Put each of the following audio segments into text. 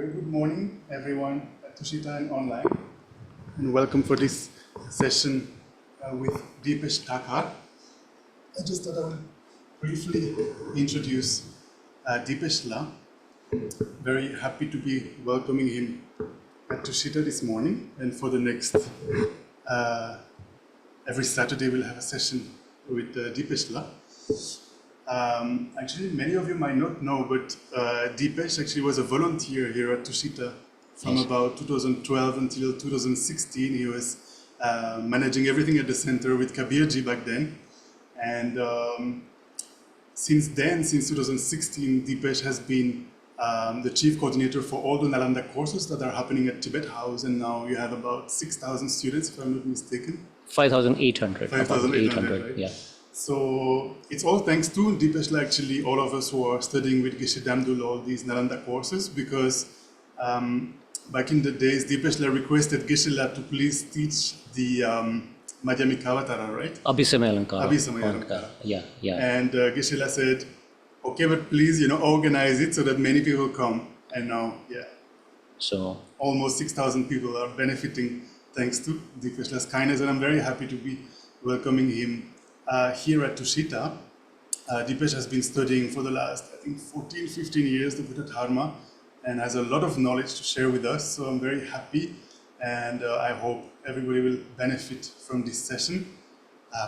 Very good morning, everyone at Tushita and online, and welcome for this session with Deepesh Thakkar. I just thought I would briefly introduce Deepesh La. Very happy to be welcoming him at Tushita this morning, and for the next, every Saturday we'll have a session with Deepesh La. Actually, many of you might not know, but Deepesh actually was a volunteer here at Tushita from about 2012 until 2016. He was managing everything at the center with Kabirji back then. And since then, since 2016, Deepesh has been the chief coordinator for all the Nalanda courses that are happening at Tibet House. And now you have about 6,000 students, if I'm not mistaken. 5,800. 5,800, right? Yeah. So it's all thanks to Deepesh, actually, all of us who are studying with Geshe Damdul, all these Nalanda courses, because back in the days, Deepesh requested Geshe to please teach the Madhyamika Avatara, right? Abhisamaya Alankara. Yeah. And Geshe said, okay, but please, organize it so that many people come. And now, So almost 6,000 people are benefiting thanks to Deepesh's kindness, and I'm very happy to be welcoming him here at Tushita. Deepesh has been studying for the last, I think, 14, 15 years the Buddha Dharma, and has a lot of knowledge to share with us. So I'm very happy, and I hope everybody will benefit from this session.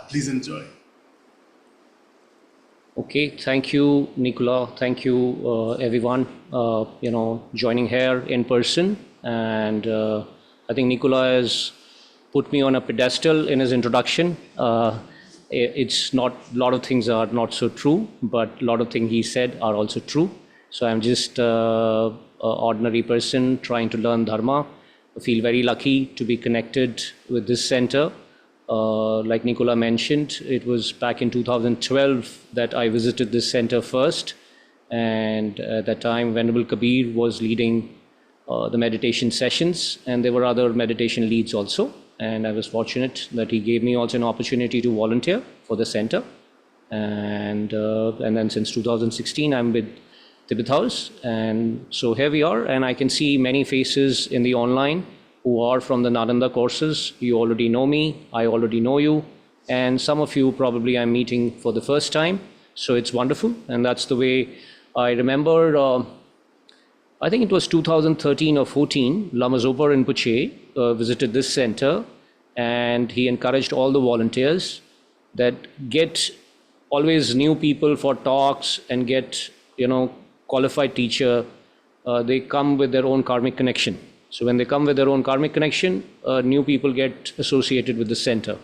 Please enjoy. okay, thank you, Nicola. Thank you, everyone. Joining here in person, and I think Nicola has put me on a pedestal in his introduction. It's not, a lot of things are not so true, but a lot of things he said are also true. So I'm just an ordinary person trying to learn Dharma. I feel very lucky to be connected with this center. Like Nicola mentioned, it was back in 2012 that I visited this center first. And at that time, Venerable Kabir was leading the meditation sessions, and there were other meditation leads also. And I was fortunate that he gave me also an opportunity to volunteer for the center. And then since 2016, I'm with Tibet House. And so here we are, and I can see many faces in the online who are from the Nalanda courses. You already know me, I already know you, and some of you probably I'm meeting for the first time. So it's wonderful, and that's the way I remember. I think it was 2013 or 14, Lama Zopa Rinpoche visited this center, and he encouraged all the volunteers that get always new people for talks and get, qualified teacher. They come with their own karmic connection. So when they come with their own karmic connection, new people get associated with the center,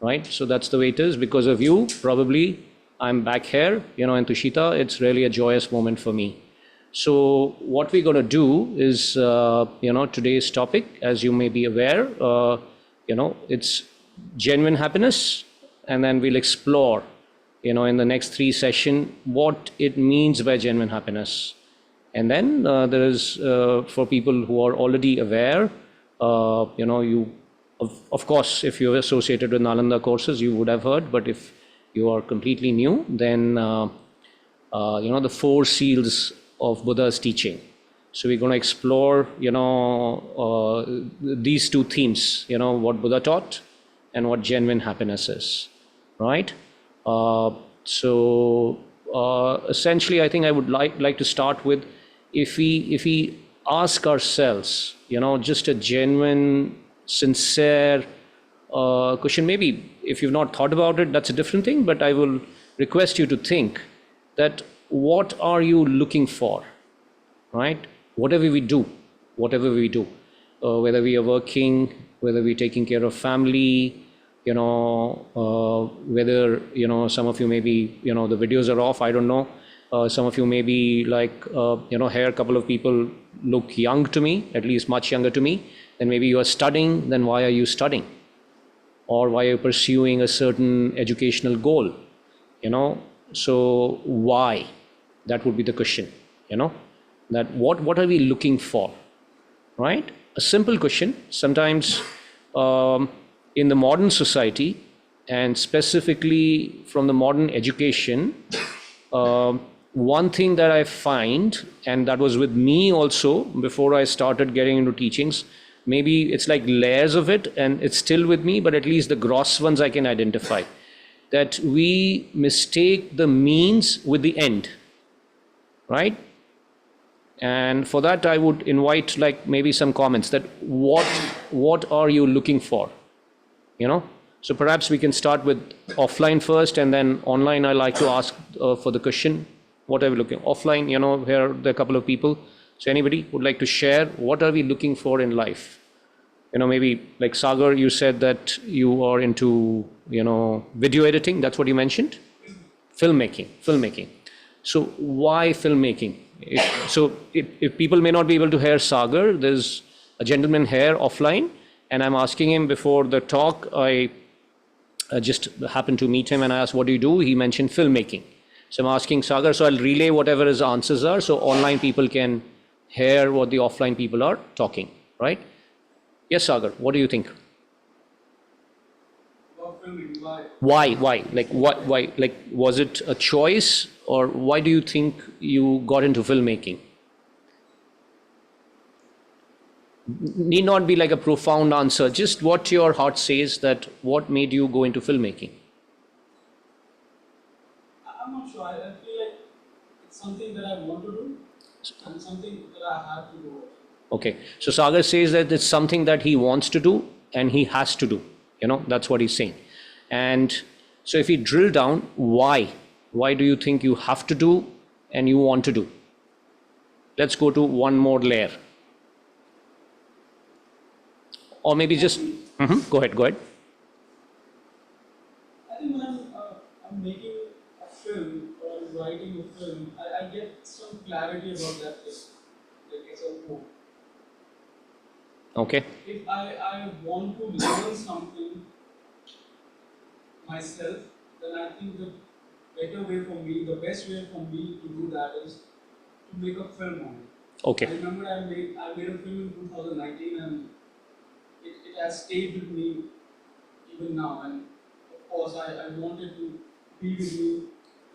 right? So that's the way it is. Because of you, probably I'm back here, in Tushita. It's really a joyous moment for me. So what we're going to do is, today's topic, as you may be aware, it's genuine happiness. And then we'll explore, in the next 3 sessions, what it means by genuine happiness. And then there is, for people who are already aware, you, of course, if you're associated with Nalanda courses, you would have heard. But if you are completely new, then, the 4 seals of Buddha's teaching. So we're going to explore, these 2 themes, what Buddha taught and what genuine happiness is, right? Essentially, I think I would like to start with, if we ask ourselves, just a genuine, sincere question. Maybe if you've not thought about it, that's a different thing, but I will request you to think that, what are you looking for, right? Whatever we do, whether we are working, whether we're taking care of family, whether, some of you maybe, the videos are off, I don't know. Some of you may be like, here a couple of people look young to me, at least much younger to me. Then maybe you are studying, then why are you studying? Or why are you pursuing a certain educational goal? So why? That would be the question, that what are we looking for, right? A simple question. Sometimes in the modern society, and specifically from the modern education, one thing that I find, and that was with me also before I started getting into teachings, maybe it's like layers of it and it's still with me, but at least the gross ones I can identify, that we mistake the means with the end, right? And for that, I would invite like maybe some comments that what are you looking for, you know? So perhaps we can start with offline first, and then online I like to ask for the question, what are we looking offline? You know, here there are a couple of people. So anybody would like to share, what are we looking for in life? You know, maybe like Sagar, you said that you are into, you know, video editing. That's what you mentioned. Filmmaking. So why filmmaking? If people may not be able to hear Sagar, there's a gentleman here offline, and I'm asking him before the talk. I just happened to meet him and I asked, what do you do? He mentioned filmmaking. So I'm asking Sagar, so I'll relay whatever his answers are so online people can hear what the offline people are talking, right? Yes, Sagar, what do you think? About filming, why? Why? Like what? Why? Like, was it a choice, or why do you think you got into filmmaking? Need not be like a profound answer, just what your heart says, that what made you go into filmmaking. I'm not sure. I feel like it's something that I want to do and something that I have to do. Okay, so Sagar says that it's something that he wants to do and he has to do, you know, that's what he's saying. And so if we drill down, why do you think you have to do and you want to do? Let's go to one more layer. Or maybe just, go ahead. I think when I'm making a film or I'm writing a film, I get some clarity about that thing. Like it's a hope. Okay. If I want to learn something myself, then I think the better way for me, the best way for me to do that is to make a film on it. Okay. I remember I made a film in 2019 and it has stayed with me even now, and of course I wanted to be with me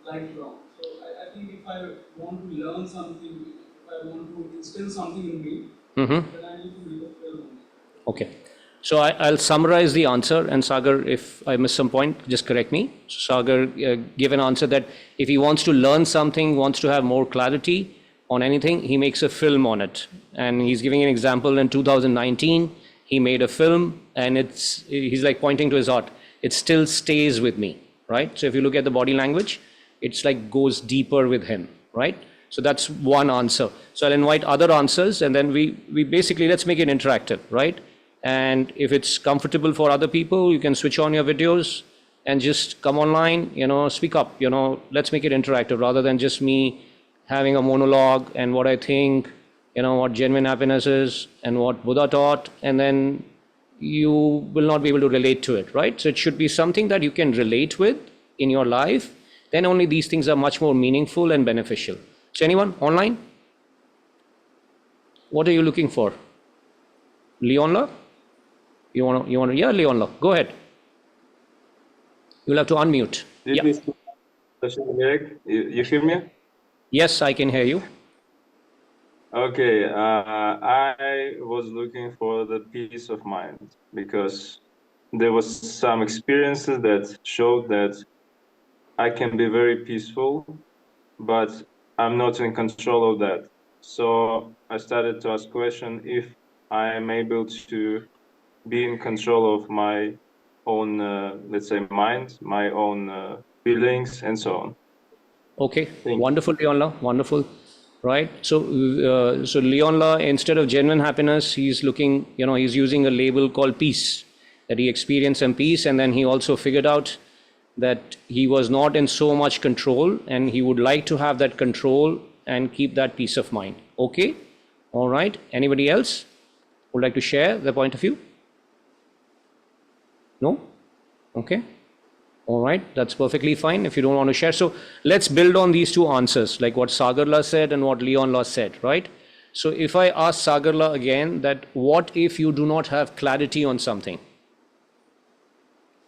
lifelong. So I think if I want to learn something, if I want to instill something in me, then I need to make a film on it. Okay. So I'll summarize the answer, and Sagar, if I miss some point, just correct me. Sagar gave an answer that if he wants to learn something, wants to have more clarity on anything, he makes a film on it. And he's giving an example in 2019. He made a film, and he's like pointing to his heart. It still stays with me, right? So if you look at the body language, it's like goes deeper with him, right? So that's one answer. So I'll invite other answers, and then we basically, let's make it interactive, right? And if it's comfortable for other people, you can switch on your videos and just come online, you know, speak up, you know, let's make it interactive rather than just me having a monologue and what I think, you know, what genuine happiness is and what Buddha taught, and then you will not be able to relate to it, right? So it should be something that you can relate with in your life. Then only these things are much more meaningful and beneficial. So anyone online? What are you looking for? Leonla? You want to, yeah, Leonla, go ahead. You'll have to unmute. Yeah. You hear me? Yes, I can hear you. Okay, I was looking for the peace of mind because there was some experiences that showed that I can be very peaceful, but I'm not in control of that. So I started to ask question if I am able to be in control of my own, let's say, mind, my own feelings, and so on. Okay, wonderful, Leonla, wonderful. Right, so Leonla, instead of genuine happiness, he's looking, you know, he's using a label called peace, that he experienced some peace, and then he also figured out that he was not in so much control, and he would like to have that control and keep that peace of mind. Okay, all right. Anybody else would like to share their point of view? No? Okay. All right, that's perfectly fine if you don't want to share. So let's build on these two answers, like what Sagarla said and what Leonla said, right? So if I ask Sagarla again that what if you do not have clarity on something?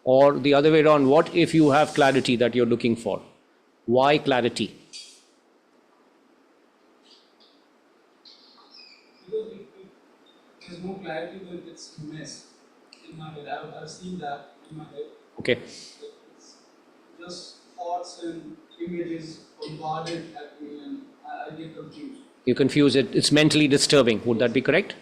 Or the other way around, what if you have clarity that you're looking for? Why clarity? no clarity, then it's mess in my head. I've seen that in my head. Okay. It's just thoughts and images bombarded at me, and I get confused. You confuse it. It's mentally disturbing. Would that be correct?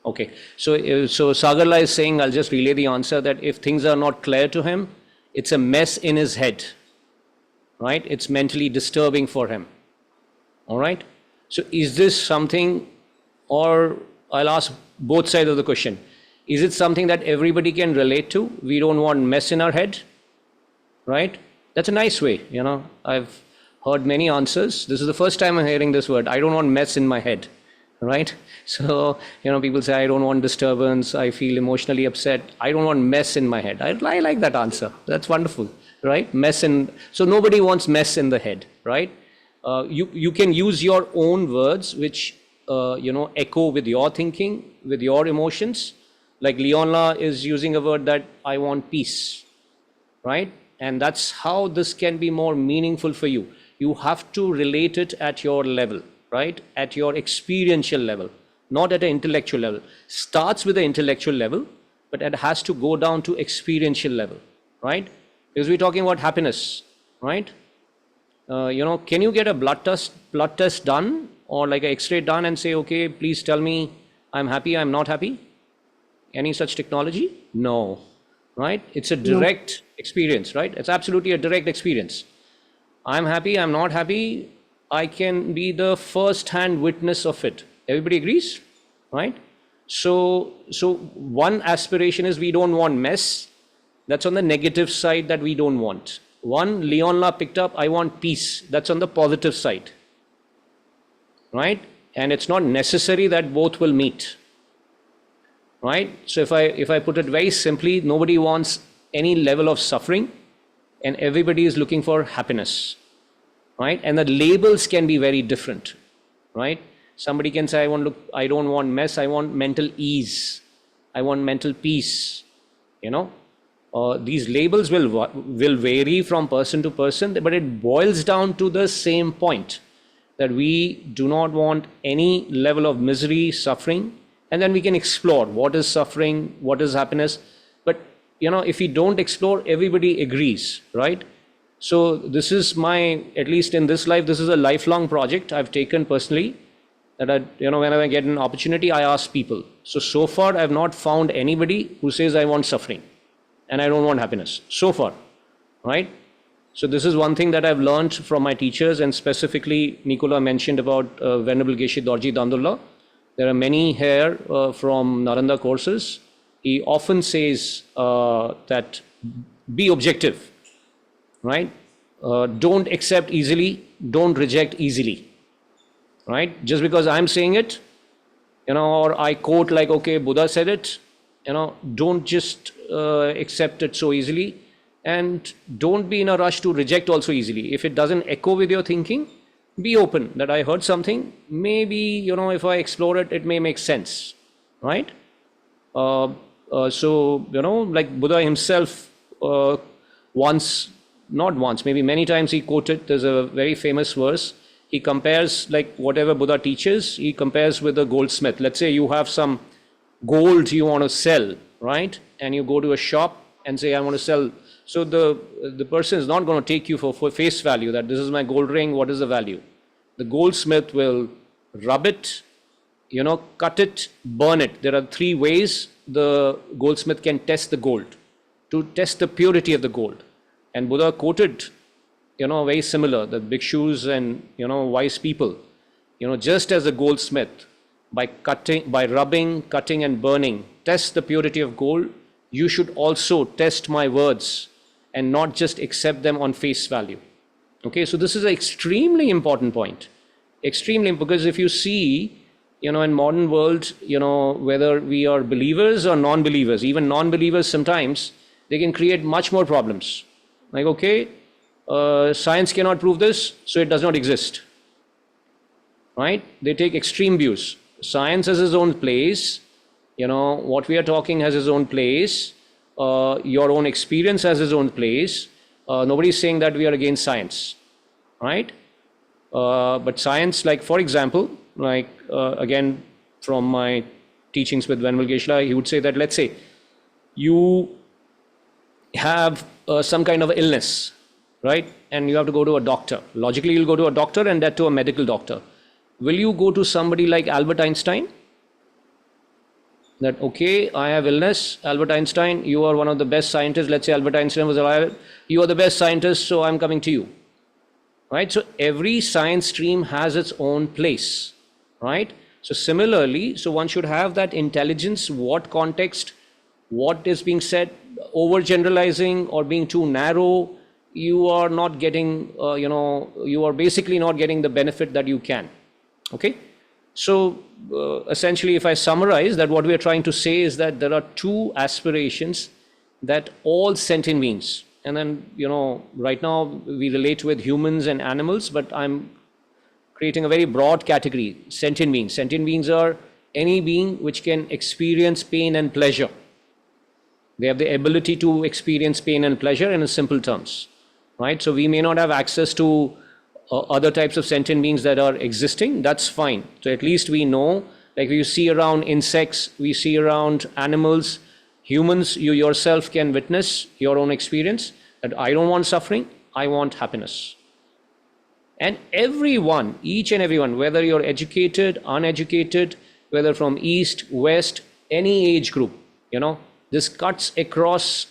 Okay. So Sagarla is saying, I'll just relay the answer, that if things are not clear to him, it's a mess in his head, right? It's mentally disturbing for him. All right. So is this something, or I'll ask both sides of the question. Is it something that everybody can relate to? We don't want mess in our head, right? That's a nice way, you know. I've heard many answers. This is the first time I'm hearing this word. I don't want mess in my head, right? So, you know, people say, I don't want disturbance. I feel emotionally upset. I don't want mess in my head. I like that answer. That's wonderful, right? Mess in, so nobody wants mess in the head, right? You can use your own words, which, you know, echo with your thinking, with your emotions. Like Leonla is using a word that I want peace, right? And that's how this can be more meaningful for you. You have to relate it at your level, right? At your experiential level, not at an intellectual level. Starts with the intellectual level, but it has to go down to experiential level, right? Because we're talking about happiness, right? You know, can you get a blood test done, or like an X-ray done, and say, okay, please tell me I'm happy, I'm not happy? Any such technology? No, right? It's a direct experience, right? It's absolutely a direct experience. I'm happy, I'm not happy. I can be the first-hand witness of it. Everybody agrees, right? So one aspiration is we don't want mess. That's on the negative side that we don't want. One, Leonla picked up, I want peace. That's on the positive side, right? And it's not necessary that both will meet, right? So if I put it very simply, nobody wants any level of suffering, and everybody is looking for happiness, right? And the labels can be very different, right? Somebody can say, I don't want mess, I want mental ease, I want mental peace, you know? These labels will vary from person to person, but it boils down to the same point, that we do not want any level of misery, suffering, and then we can explore what is suffering, what is happiness. But, you know, if we don't explore, everybody agrees, right? So this is at least in this life, this is a lifelong project I've taken personally, that whenever I get an opportunity, I ask people. So far, I've not found anybody who says I want suffering and I don't want happiness, so far, right? So this is one thing that I've learned from my teachers, and specifically Nicola mentioned about Venerable Geshe Dorji Dandullah. There are many here from Nalanda Courses. He often says that be objective, right? Don't accept easily, don't reject easily, right? Just because I'm saying it, you know, or I quote like, okay, Buddha said it, you know, don't just accept it so easily, and don't be in a rush to reject also easily. If it doesn't echo with your thinking, be open that I heard something, maybe, you know, if I explore it, it may make sense, right? So, you know, like Buddha himself maybe many times he quoted, there's a very famous verse. He compares, like whatever Buddha teaches, he compares with a goldsmith. Let's say you have some gold you want to sell, right? And you go to a shop and say, I want to sell. So the person is not going to take you for face value, that this is my gold ring, what is the value? The goldsmith will rub it, you know, cut it, burn it. There are 3 ways the goldsmith can test the gold, to test the purity of the gold. And Buddha quoted, you know, very similar, the bhikshus and, you know, wise people, you know, just as a goldsmith, by rubbing, cutting and burning, test the purity of gold, you should also test my words and not just accept them on face value. Okay, so this is an extremely important point. Extremely, because if you see, you know, in modern world, you know, whether we are believers or non-believers, even non-believers sometimes, they can create much more problems. Like, okay, science cannot prove this, so it does not exist, right? They take extreme views. Science has its own place, you know, what we are talking has its own place, your own experience has its own place. Nobody is saying that we are against science, right? But science, like for example, like again from my teachings with Venerable Geshe-la, he would say that, let's say you have some kind of illness, right? And you have to go to a doctor. Logically, you'll go to a doctor, and that to a medical doctor. Will you go to somebody like Albert Einstein? That, okay, I have illness, Albert Einstein, you are one of the best scientists. Let's say Albert Einstein was alive. You are the best scientist, so I'm coming to you. Right? So every science stream has its own place. Right? So similarly, so one should have that intelligence, what context, what is being said, overgeneralizing or being too narrow, you are not getting, you are basically not getting the benefit that you can. Okay? So essentially, if I summarize, that what we are trying to say is that there are two aspirations that all sentient beings, and then, right now we relate with humans and animals, but I'm creating a very broad category, sentient beings. Sentient beings are any being which can experience pain and pleasure. They have the ability to experience pain and pleasure in simple terms, right? So we may not have access to other types of sentient beings that are existing, that's fine. So at least we know, like you see around insects, we see around animals, humans, you yourself can witness your own experience that I don't want suffering, I want happiness. And everyone, each and everyone, whether you're educated, uneducated, whether from east, west, any age group, this cuts across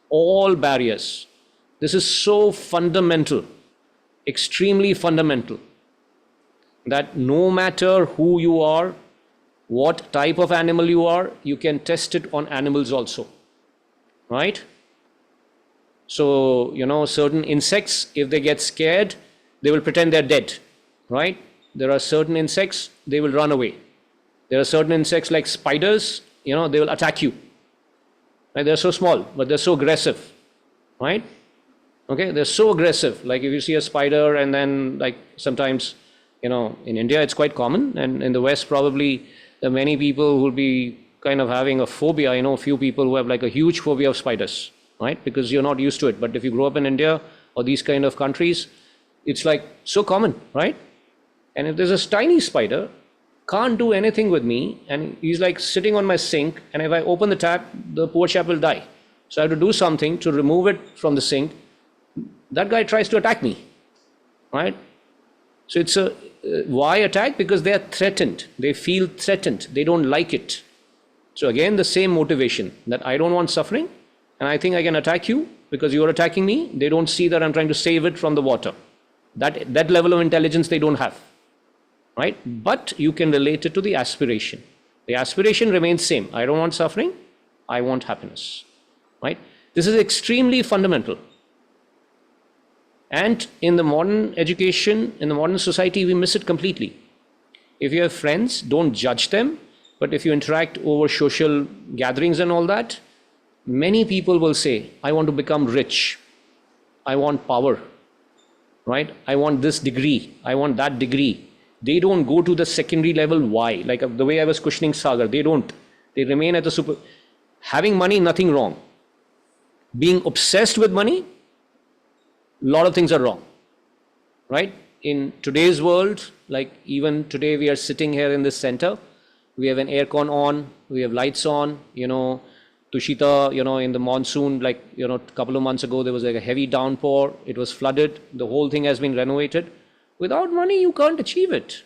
all barriers. This is so fundamental, extremely fundamental, that no matter who you are, what type of animal you are, you can test it on animals also, right? So, certain insects, if they get scared, they will pretend they're dead, right? There are certain insects, they will run away. There are certain insects like spiders, they will attack you. Right? They're so small, but they're so aggressive, right? Okay, they're so aggressive. Like if you see a spider, and then like sometimes, in India it's quite common, and in the West probably there are many people who will be kind of having a phobia. I know a few people who have like a huge phobia of spiders, right? Because you're not used to it. But if you grow up in India or these kind of countries, it's like so common, right? And if there's a tiny spider, can't do anything with me, and he's like sitting on my sink, and if I open the tap, the poor chap will die. So I have to do something to remove it from the sink. That guy tries to attack me, right? So it's why attack? Because they are threatened. They feel threatened. They don't like it. So again, the same motivation, that I don't want suffering, and I think I can attack you because you are attacking me. They don't see that I'm trying to save it from the water. That level of intelligence they don't have, right? But you can relate it to the aspiration. The aspiration remains same. I don't want suffering. I want happiness, right? This is extremely fundamental. And in the modern education, in the modern society, we miss it completely. If you have friends, don't judge them. But if you interact over social gatherings and all that, many people will say, I want to become rich. I want power, right? I want this degree. I want that degree. They don't go to the secondary level why. Like the way I was questioning Sagar, they don't. They remain at the Having money, nothing wrong. Being obsessed with money, a lot of things are wrong, right? In today's world, like even today we are sitting here in this center, we have an aircon on, we have lights on, Tushita, in the monsoon, like, a couple of months ago, there was like a heavy downpour, it was flooded, the whole thing has been renovated. Without money, you can't achieve it,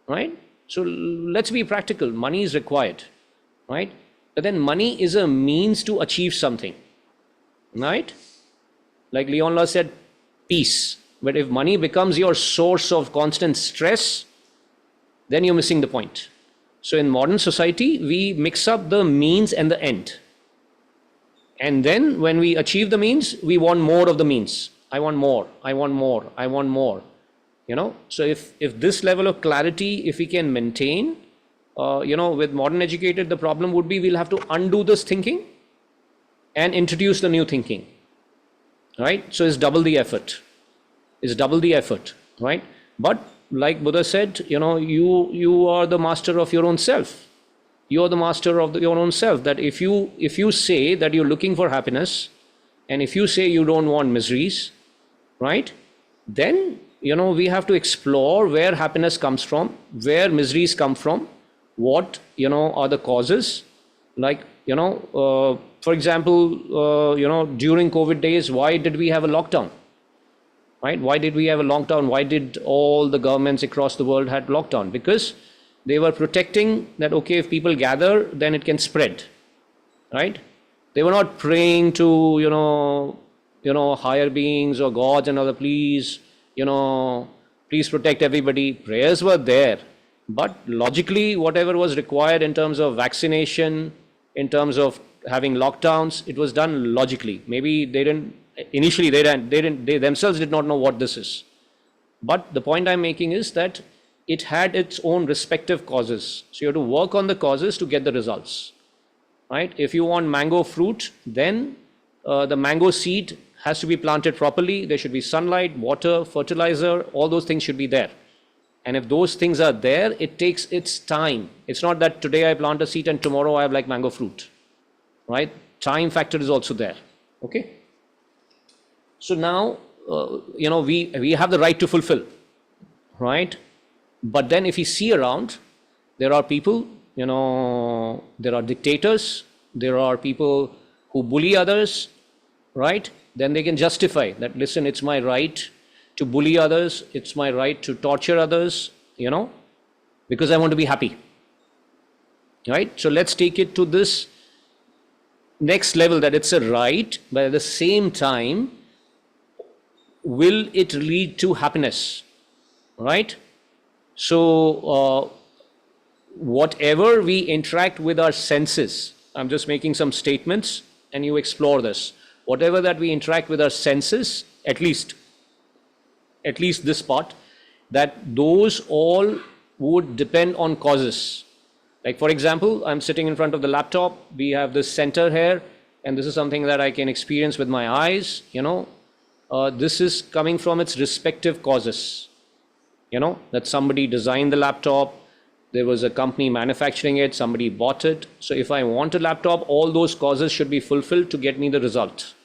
right? So let's be practical, money is required, right? But then money is a means to achieve something, right? Like Leonla said, peace. But if money becomes your source of constant stress, then you're missing the point. So in modern society, we mix up the means and the end. And then when we achieve the means, we want more of the means. I want more, I want more, I want more. So if this level of clarity, if we can maintain, with modern educated, the problem would be we'll have to undo this thinking and introduce the new thinking. Right? So it's double the effort. It's double the effort, right? But like Buddha said, you are the master of your own self. You are the master of your own self. That if you say that you're looking for happiness, and if you say you don't want miseries, right? Then, we have to explore where happiness comes from, where miseries come from, what, are the causes. Like, for example, during COVID days, why did we have a lockdown? Right? Why did we have a lockdown? Why did all the governments across the world had lockdown? Because they were protecting that, okay, if people gather, then it can spread, right? They were not praying to, higher beings or gods and other, please, please protect everybody. Prayers were there, but logically, whatever was required in terms of vaccination, in terms of having lockdowns, it was done logically. Maybe they themselves did not know what this is. But the point I'm making is that it had its own respective causes. So you have to work on the causes to get the results, right? If you want mango fruit, then the mango seed has to be planted properly. There should be sunlight, water, fertilizer, all those things should be there. And if those things are there, it takes its time. It's not that today I plant a seed and tomorrow I have like mango fruit, right? Time factor is also there, okay? So now, we have the right to fulfill, right? But then if you see around, there are people, there are dictators, there are people who bully others, right? Then they can justify that, listen, it's my right to bully others, it's my right to torture others, because I want to be happy, right? So let's take it to this next level, that it's a right, but at the same time, will it lead to happiness, right? So whatever we interact with our senses, I'm just making some statements and you explore this. Whatever that we interact with our senses, at least this part, that those all would depend on causes. Like, for example, I'm sitting in front of the laptop, we have this center here, and this is something that I can experience with my eyes, this is coming from its respective causes, that somebody designed the laptop, there was a company manufacturing it, somebody bought it. So if I want a laptop, all those causes should be fulfilled to get me the result,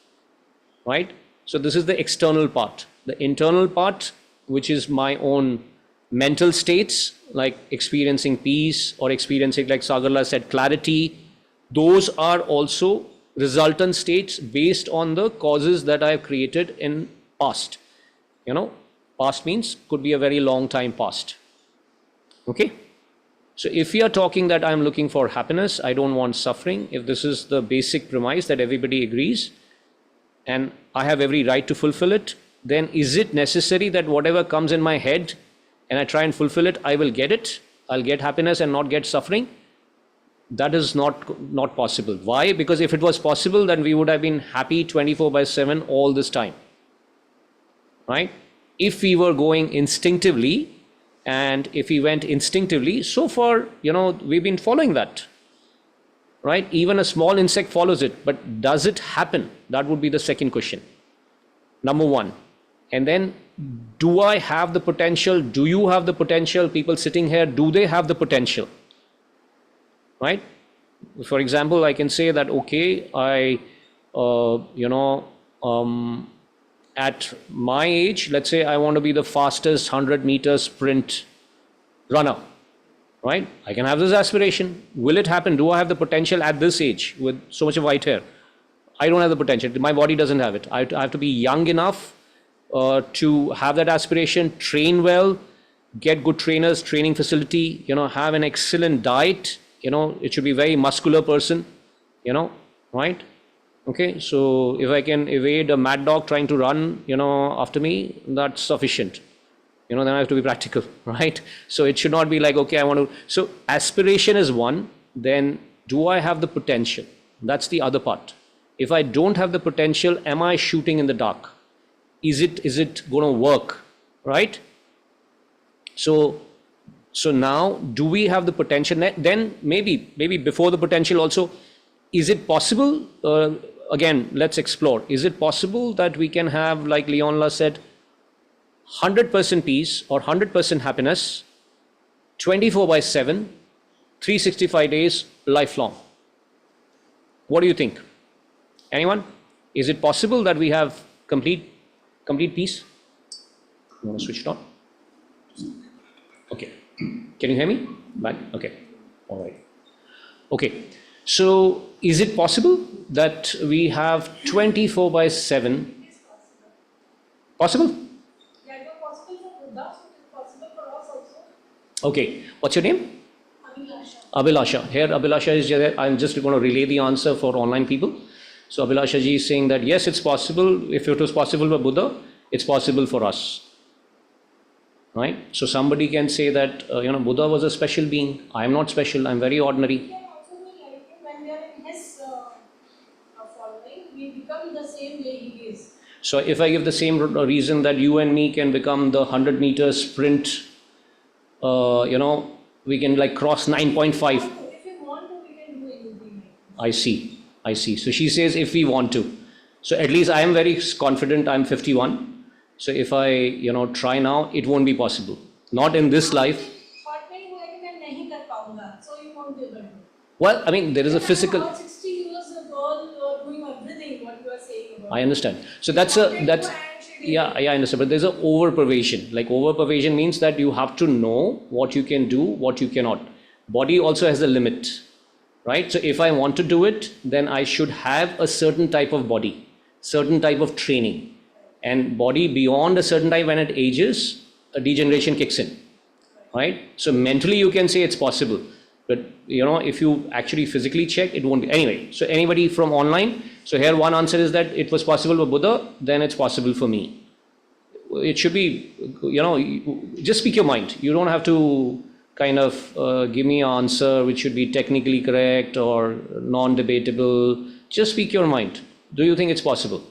right? So this is the external part. The internal part, which is my own mental states, like experiencing peace or experiencing, like Sagarla said, clarity, those are also resultant states based on the causes that I have created in past. Past means could be a very long time past. Okay. So if we are talking that I'm looking for happiness, I don't want suffering, if this is the basic premise that everybody agrees, and I have every right to fulfill it, then is it necessary that whatever comes in my head and I try and fulfill it, I will get it? I'll get happiness and not get suffering? That is not possible. Why? Because if it was possible, then we would have been happy 24/7 all this time, right? If we were going instinctively, and if we went instinctively, so far, we've been following that, right? Even a small insect follows it, but does it happen? That would be the second question, number one. And then, do I have the potential? Do you have the potential? People sitting here, do they have the potential? Right? For example, I can say that, okay, at my age, let's say I want to be the fastest 100-meter sprint runner, right? I can have this aspiration. Will it happen? Do I have the potential at this age with so much of white hair? I don't have the potential. My body doesn't have it. I have to be young enough to have that aspiration, train well, get good trainers, training facility, have an excellent diet. It should be very muscular person, right? Okay, so if I can evade a mad dog trying to run, after me, that's sufficient. Then I have to be practical, right? So it should not be like, okay, I want to. So aspiration is one. Then do I have the potential? That's the other part. If I don't have the potential, am I shooting in the dark? Is it going to work, right? So now, do we have the potential? Then maybe before the potential also, is it possible? Again, let's explore. Is it possible that we can have, like Leonla said, 100% peace or 100% happiness, 24/7, 365 days, lifelong? What do you think? Anyone? Is it possible that we have complete peace? You want to switch it on? Okay. Can you hear me? Back? Okay. All right. Okay. So is it possible that we have 24 by 7? It is possible. Possible? Yeah, it was possible for Buddha, so it is possible for us also. Okay. What's your name? Abhilasha. Abhilasha. Here, Abhilasha is there. I'm just going to relay the answer for online people. So Abhilasha ji is saying that yes, it's possible. If it was possible for Buddha, it's possible for us. Right? So somebody can say that, Buddha was a special being. I'm not special. I'm very ordinary. We can also be like him when we are in his following, we become the same way he is. So if I give the same reason that you and me can become the 100-meter sprint, we can like cross 9.5. If we want to, we can do anything. I see. So she says if we want to. So at least I am very confident. I'm 51. So if I, try now, it won't be possible. Not in this life. Thought mein hua ki main nahi kar paunga, so you won't be able to. Well, I mean, there is a physical. About 60 years ago, doing everything what you are saying about. I understand. So that's yeah, I understand. But there's a over pervasion. Like over pervasion means that you have to know what you can do, what you cannot. Body also has a limit, right? So if I want to do it, then I should have a certain type of body, certain type of training. And body beyond a certain time, when it ages, a degeneration kicks in, right? So mentally you can say it's possible, but if you actually physically check, it won't be. Anyway, so anybody from online, so here one answer is that it was possible for Buddha, then it's possible for me. It should be, just speak your mind. You don't have to kind of give me an answer which should be technically correct or non-debatable. Just speak your mind. Do you think it's possible?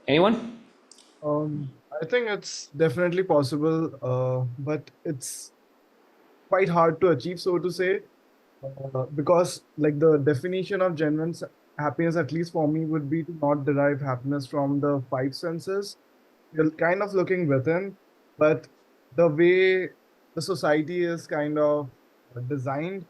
Anyone? I think it's definitely possible, but it's quite hard to achieve, so to say, because like the definition of genuine happiness, at least for me, would be to not derive happiness from the five senses. You're kind of looking within, but the way the society is kind of designed,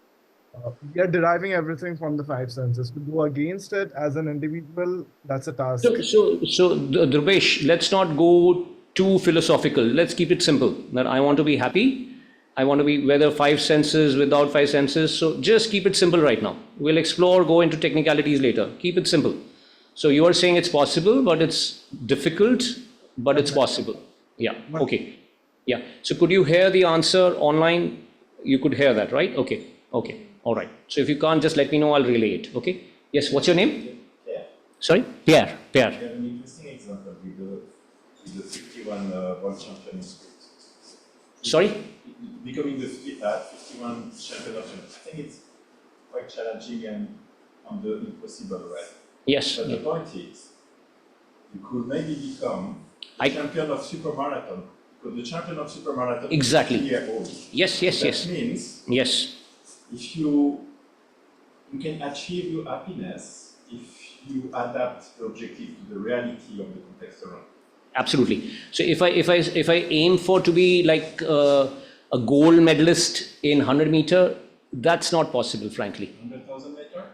we are deriving everything from the five senses. To go against it as an individual, that's a task. So Deepesh, let's not go too philosophical. Let's keep it simple. That I want to be happy. I want to be whether five senses, without five senses. So just keep it simple right now. We'll explore, go into technicalities later. Keep it simple. So you are saying it's possible, but it's difficult, but it's possible. Yeah. Okay. Yeah. So could you hear the answer online? You could hear that, right? Okay. All right. So if you can't, just let me know. I'll relay it. Okay. Yes. What's your name? Pierre. Sorry? Pierre. You have an interesting example with the 51 world champion in sprint. Sorry? Becoming the 51 champion of sprint. I think it's quite challenging and on the impossible realm. Yes. But the point is, you could maybe become the champion of supermarathon. Because the champion of supermarathon Exactly. is 3 years old. Yes. That means Yes. if you can achieve your happiness if you adapt the objective to the reality of the context around. Absolutely. So if I aim for to be like a gold medalist in 100-meter, that's not possible, frankly. 100,000 meter?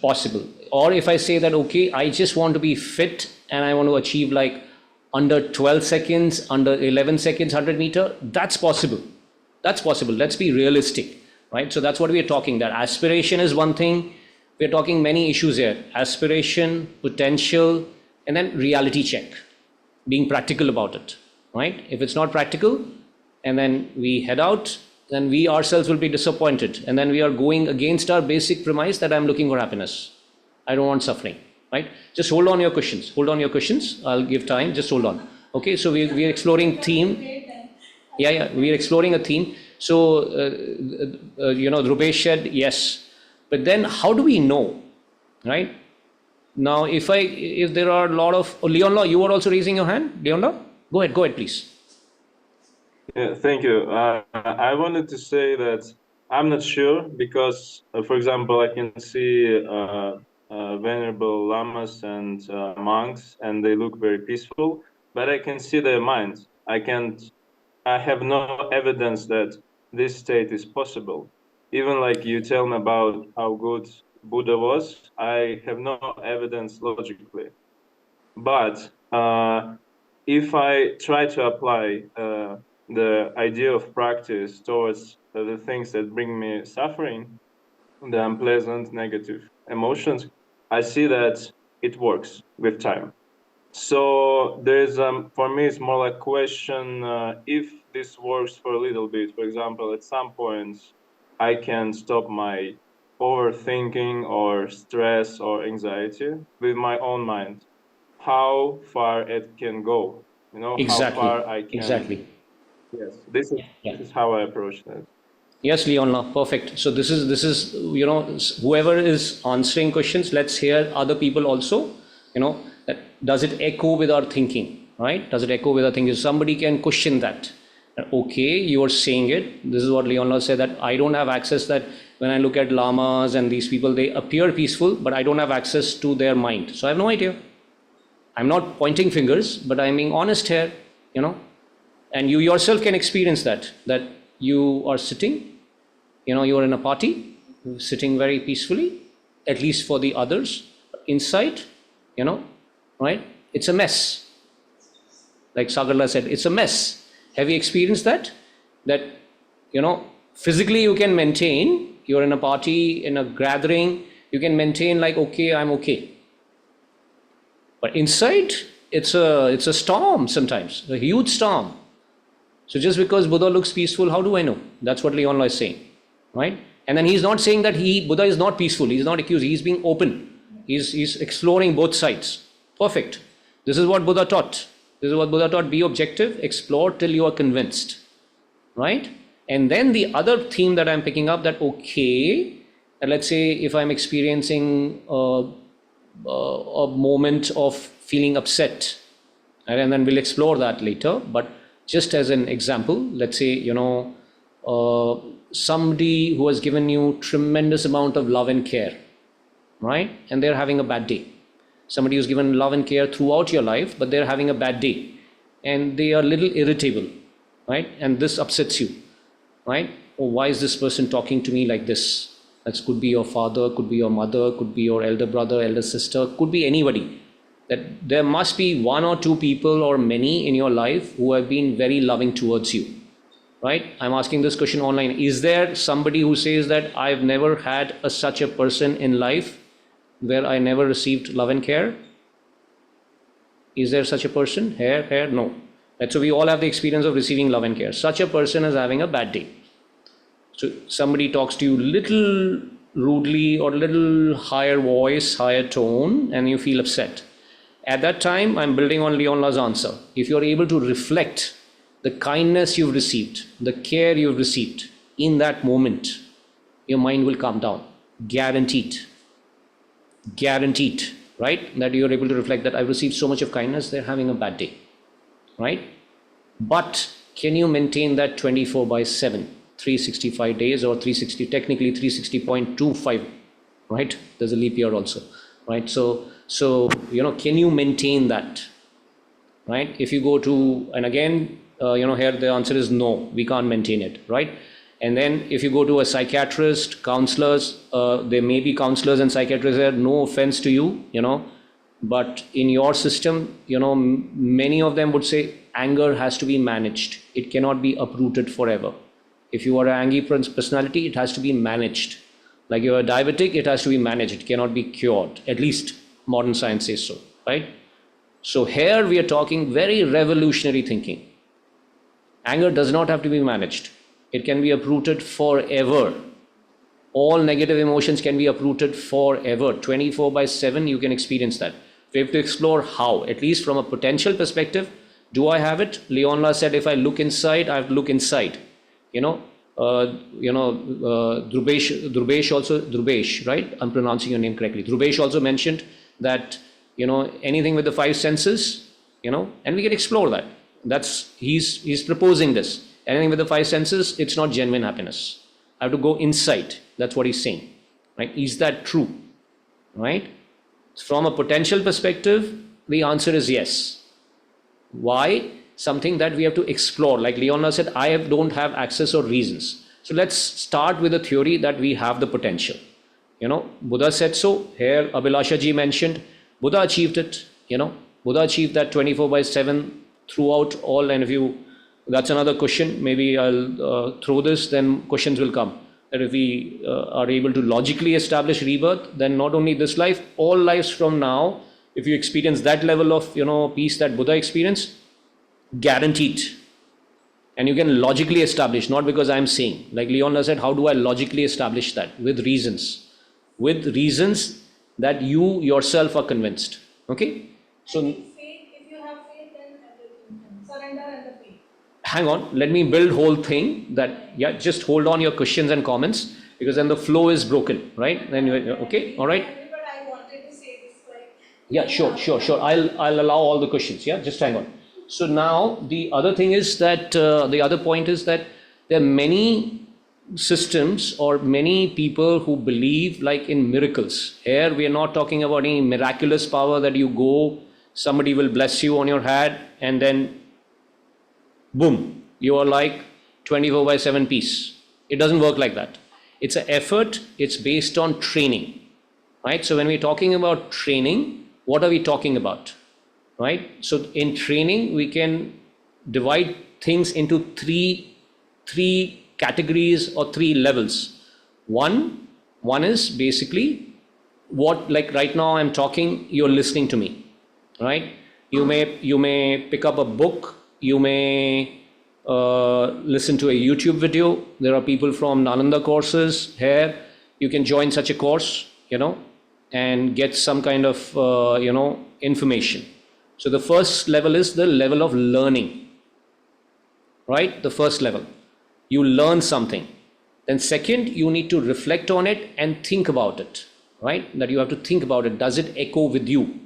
Possible. Or if I say that, okay, I just want to be fit and I want to achieve like under 12 seconds, under 11 seconds, 100-meter, that's possible. That's possible. Let's be realistic, right? So that's what we are talking, that aspiration is one thing. We're talking many issues here. Aspiration, potential, and then reality check. Being practical about it, right? If it's not practical, and then we head out, then we ourselves will be disappointed. And then we are going against our basic premise that I'm looking for happiness. I don't want suffering, right? Just hold on your questions. I'll give time. Just hold on. Okay, so we are exploring theme. Yeah, we are exploring a theme. So, Deepesh said yes. But then how do we know, right? Now, if there are a lot of, Leonla, you are also raising your hand? Leonla? Go ahead, please. Yeah, thank you. I wanted to say that I'm not sure because, for example, I can see venerable lamas and monks, and they look very peaceful, but I can see their minds. I have no evidence that this state is possible. Even like you tell me about how good Buddha was, I have no evidence logically. But if I try to apply the idea of practice towards the things that bring me suffering, the unpleasant, negative emotions, I see that it works with time. So there's for me it's more like question if this works for a little bit. For example, at some points I can stop my overthinking or stress or anxiety with my own mind. How far it can go, how Exactly. far I can. Exactly. Yes, this Yeah. is how I approach that. Yes, Leona, perfect. So this is whoever is answering questions, let's hear other people also. That does it echo with our thinking, right? Does it echo with our thinking? Somebody can question that. Okay, you are saying it. This is what Leona said, that I don't have access, that when I look at lamas and these people, they appear peaceful, but I don't have access to their mind. So I have no idea. I'm not pointing fingers, but I'm being honest here, and you yourself can experience that you are sitting, you are in a party, sitting very peacefully, at least for the others. Inside, right? It's a mess. Like Sagarla said, it's a mess. Have you experienced that? That, physically you can maintain, you're in a party, in a gathering, you can maintain like, okay, I'm okay. But inside, it's a storm sometimes, a huge storm. So just because Buddha looks peaceful, how do I know? That's what Leon is saying, right? And then he's not saying that Buddha is not peaceful. He's not accused. He's being open. He's exploring both sides. Perfect. This is what Buddha taught. This is what Buddha taught. Be objective. Explore till you are convinced, right? And then the other theme that I'm picking up, that okay, let's say if I'm experiencing a moment of feeling upset, and then we'll explore that later. But just as an example, let's say, somebody who has given you tremendous amount of love and care, right? And they're having a bad day. Somebody who's given love and care throughout your life, but they're having a bad day and they are a little irritable, right? And this upsets you, right? Oh, why is this person talking to me like this? That could be your father, could be your mother, could be your elder brother, elder sister, could be anybody. That there must be one or two people or many in your life who have been very loving towards you, right? I'm asking this question online. Is there somebody who says that I've never had such a person in life where I never received love and care? Is there such a person? Here, no. So we all have the experience of receiving love and care. Such a person is having a bad day. So somebody talks to you little rudely or little higher voice, higher tone, and you feel upset. At that time, I'm building on Leonla's answer. If you're able to reflect the kindness you've received, the care you've received in that moment, your mind will calm down. Guaranteed, right? That you're able to reflect that I've received so much of kindness, they're having a bad day, right? But can you maintain that 24/7, 365 days, or 360, technically 360.25, right? There's a leap year also, right? So can you maintain that, right? If you go to, and again, here the answer is no, we can't maintain it, right? And then if you go to a psychiatrist, counselors, there may be counselors and psychiatrists there, no offense to you, but in your system, many of them would say anger has to be managed. It cannot be uprooted forever. If you are an angry personality, it has to be managed. Like you're a diabetic, it has to be managed. It cannot be cured. At least modern science says so, right? So here we are talking very revolutionary thinking. Anger does not have to be managed. It can be uprooted forever. All negative emotions can be uprooted forever. 24/7, you can experience that. We have to explore how, at least from a potential perspective. Do I have it? Leonla said, if I look inside, I have to look inside. Dhrubesh, right? I'm pronouncing your name correctly. Dhrubesh also mentioned that, anything with the five senses, and we can explore that. He's proposing this. Anything with the five senses, it's not genuine happiness. I have to go inside. That's what he's saying, right? Is that true, right? From a potential perspective, the answer is yes. Why? Something that we have to explore. Like Leona said, I don't have access or reasons. So let's start with the theory that we have the potential. Buddha said so. Here, Abhilasha ji mentioned, Buddha achieved it. Buddha achieved that 24/7 throughout all. And if you That's another question. Maybe I'll throw this, then questions will come. That if we are able to logically establish rebirth, then not only this life, all lives from now, if you experience that level of, peace that Buddha experienced, guaranteed. And you can logically establish, not because I'm saying. Like Leon said, how do I logically establish that? With reasons. With reasons that you yourself are convinced. Okay? So faith, if you have faith, then everything. Surrender and the faith. Hang on, let me build whole thing that, just hold on your questions and comments, because then the flow is broken, right? Then okay, all right? But I wanted to say this, like... Yeah, sure. I'll allow all the questions, just hang on. So now the other thing is that, the other point is that there are many systems or many people who believe like in miracles. Here we are not talking about any miraculous power that you go, somebody will bless you on your head, and then boom, you are like 24/7 peace. It doesn't work like that. It's an effort, it's based on training, right? So when we're talking about training, what are we talking about, right? So in training, we can divide things into three categories or three levels. One is basically what, like right now I'm talking, you're listening to me, right? You may pick up a book, you may listen to a YouTube video. There are people from Nalanda Courses here. You can join such a course, and get some kind of, information. So the first level is the level of learning, right? The first level. You learn something. Then second, you need to reflect on it and think about it, right? That you have to think about it. Does it echo with you,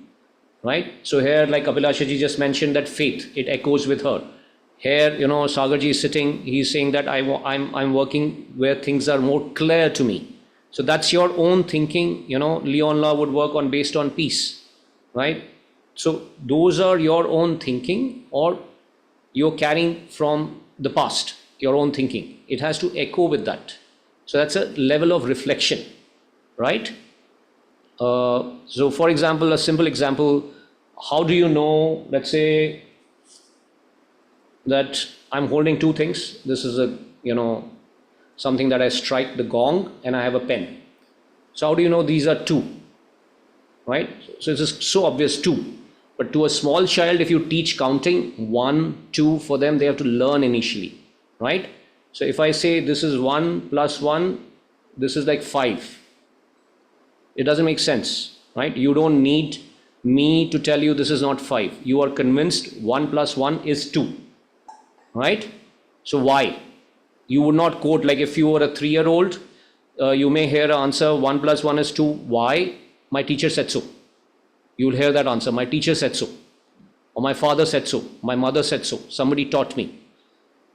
right? So here, like Abhilasha ji just mentioned that faith, it echoes with her. Here, Sagarji is sitting, he's saying that I'm working where things are more clear to me. So that's your own thinking, Leon La would work on based on peace, right? So those are your own thinking, or you're carrying from the past, your own thinking. It has to echo with that. So that's a level of reflection, right? So for example, a simple example, how do you know, let's say, that I'm holding two things. This is something that I strike the gong, and I have a pen. So how do you know these are two, right? So it's just so obvious, two. But to a small child, if you teach counting 1, 2 for them, they have to learn initially, right? So if I say this is 1 plus 1, this is like 5. It doesn't make sense, right? You don't need me to tell you this is not 5. You are convinced 1 plus 1 is 2. Right? So why? You would not quote, like if you were a 3-year-old, you may hear an answer 1 plus 1 is 2. Why? My teacher said so. You will hear that answer. My teacher said so. Or my father said so. My mother said so. Somebody taught me.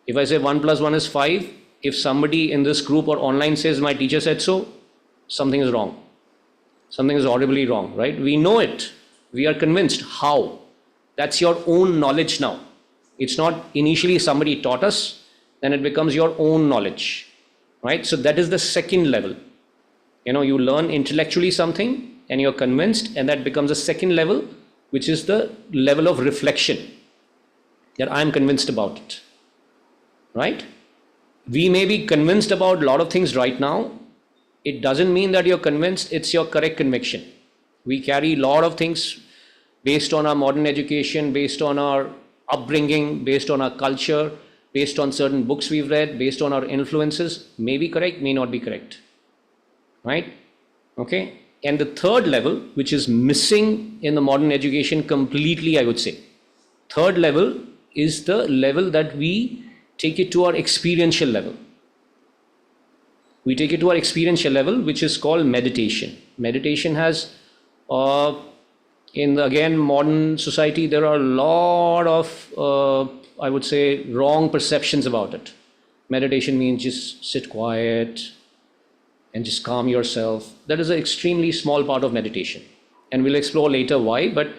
If I say 1 plus 1 is 5, if somebody in this group or online says my teacher said so, something is wrong. Something is horribly wrong, right? We know it. We are convinced. How? That's your own knowledge now. It's not initially somebody taught us, then it becomes your own knowledge, right? So that is the second level. You learn intellectually something and you're convinced, and that becomes a second level, which is the level of reflection, that I'm convinced about it, right? We may be convinced about a lot of things right now. It doesn't mean that you're convinced it's your correct conviction. We carry a lot of things based on our modern education, based on our upbringing, based on our culture, based on certain books we've read, based on our influences, may be correct, may not be correct, right? Okay. And the third level, which is missing in the modern education completely, I would say, third level is the level that we take it to our experiential level. We take it to our experiential level, which is called meditation. Meditation has in the, again, modern society, there are a lot of, I would say, wrong perceptions about it. Meditation means just sit quiet and just calm yourself. That is an extremely small part of meditation. And we'll explore later why. But,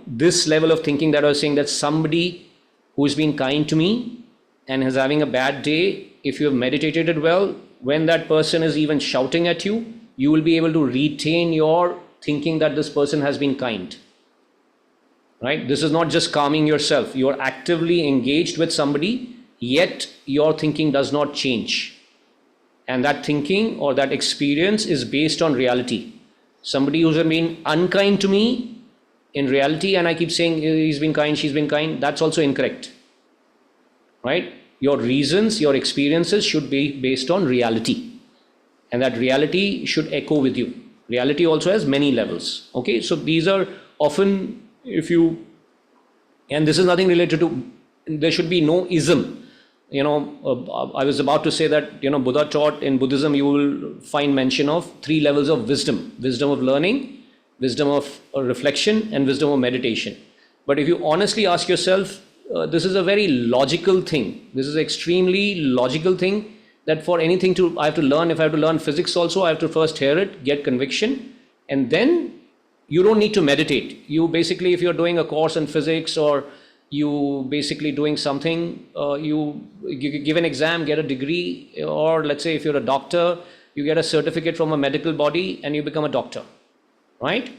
this level of thinking that I was saying, that somebody who's been kind to me and is having a bad day, if you have meditated it well, when that person is even shouting at you, you will be able to retain your thinking that this person has been kind, right? This is not just calming yourself. You are actively engaged with somebody, yet your thinking does not change. And that thinking or that experience is based on reality. Somebody who's been unkind to me in reality, and I keep saying he's been kind, she's been kind, that's also incorrect, right? Your reasons, your experiences should be based on reality. And that reality should echo with you. Reality also has many levels. Okay, so these are often, and this is nothing related to, there should be no ism. I was about to say that, Buddha taught in Buddhism, you will find mention of 3 levels of wisdom. Wisdom of learning, wisdom of reflection, and wisdom of meditation. But if you honestly ask yourself, this is a very logical thing. This is an extremely logical thing, that for anything I have to learn, if I have to learn physics also, I have to first hear it, get conviction, and then you don't need to meditate. You basically, if you're doing a course in physics, or you basically doing something, you give an exam, get a degree, or let's say if you're a doctor, you get a certificate from a medical body and you become a doctor, right?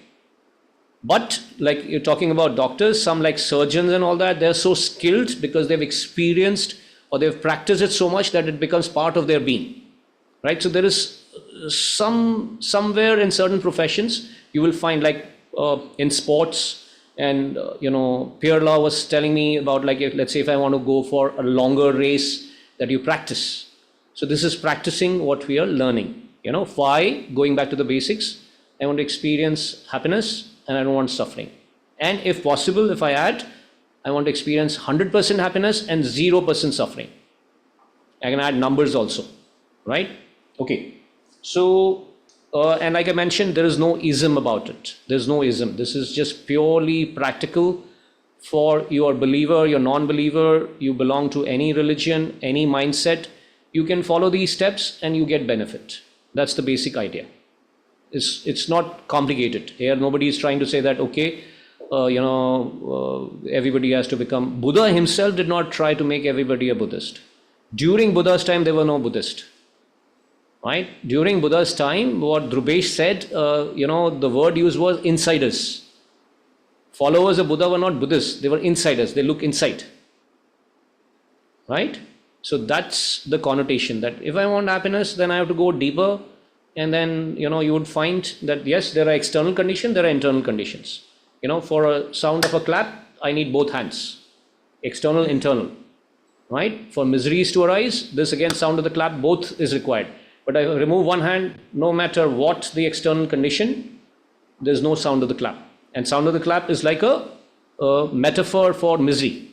But like you're talking about doctors, some like surgeons and all that, they're so skilled because they've experienced or they've practiced it so much that it becomes part of their being, right? So there is somewhere in certain professions, you will find like in sports, and Pierla was telling me about, like, let's say if I want to go for a longer race, that you practice. So this is practicing what we are learning. Why? Going back to the basics, I want to experience happiness and I don't want suffering. And if possible, if I add, I want to experience 100% happiness and 0% suffering. I can add numbers also, right? Okay. So, and like I mentioned, there is no ism about it. There's no ism. This is just purely practical for your believer, your non-believer, you belong to any religion, any mindset. You can follow these steps and you get benefit. That's the basic idea. It's not complicated. Here, nobody is trying to say that, okay, everybody has to become. Buddha himself did not try to make everybody a Buddhist. During Buddha's time, there were no Buddhists. Right? During Buddha's time, what Deepesh said, the word used was insiders. Followers of Buddha were not Buddhists, they were insiders, they look inside. Right? So that's the connotation, that if I want happiness, then I have to go deeper, and then, you would find that yes, there are external conditions, there are internal conditions. For a sound of a clap, I need both hands, external, internal. Right? For miseries to arise, this again, sound of the clap, both is required. But I remove one hand, no matter what the external condition, there's no sound of the clap. And sound of the clap is like a metaphor for misery.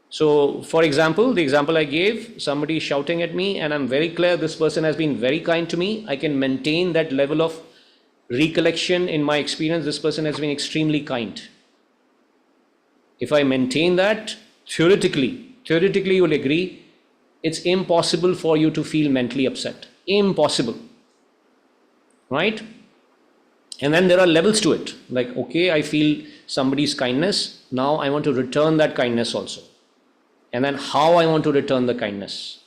So, for example, the example I gave, somebody shouting at me, and I'm very clear this person has been very kind to me. I can maintain that level of recollection in my experience. This person has been extremely kind. If I maintain that, theoretically you will agree, it's impossible for you to feel mentally upset. Impossible, right? And then there are levels to it. Like, okay, I feel somebody's kindness. Now I want to return that kindness also. And then how I want to return the kindness.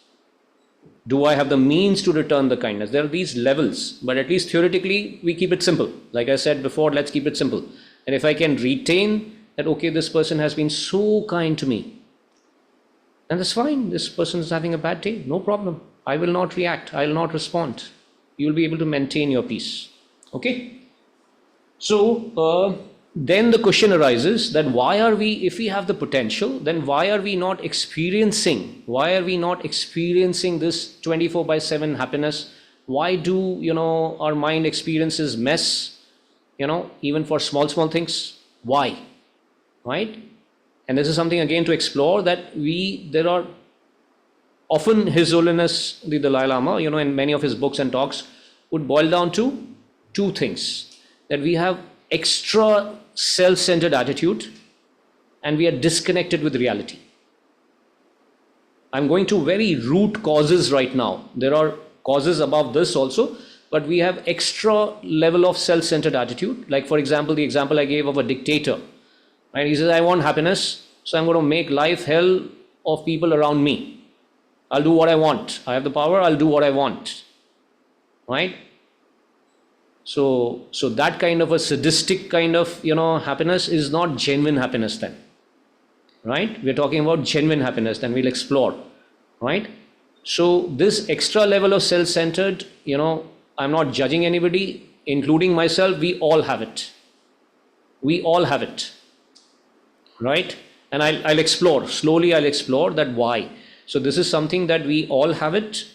Do I have the means to return the kindness? There are these levels, but at least theoretically, we keep it simple. Like I said before, let's keep it simple. And if I can retain that, okay, this person has been so kind to me, and that's fine. This person is having a bad day, no problem. I will not react. I will not respond. You will be able to maintain your peace. Okay. So then the question arises that why are we, if we have the potential, then why are we not experiencing? Why are we not experiencing this 24/7 happiness? Why do our mind experiences mess? Even for small things. Why? Right? And this is something again to explore, that there are often His Holiness the Dalai Lama, in many of his books and talks, would boil down to 2 things. That we have extra self-centered attitude and we are disconnected with reality. I'm going to very root causes right now. There are causes above this also, but we have extra level of self-centered attitude. Like, for example, the example I gave of a dictator. Right? He says, I want happiness, so I'm going to make life hell of people around me. I'll do what I want. I have the power, I'll do what I want. Right? So that kind of a sadistic kind of, happiness is not genuine happiness then, right? We're talking about genuine happiness, then we'll explore, right? So this extra level of self-centered, I'm not judging anybody, including myself, we all have it. We all have it, right? And I'll explore, slowly I'll explore that why. So this is something that we all have it,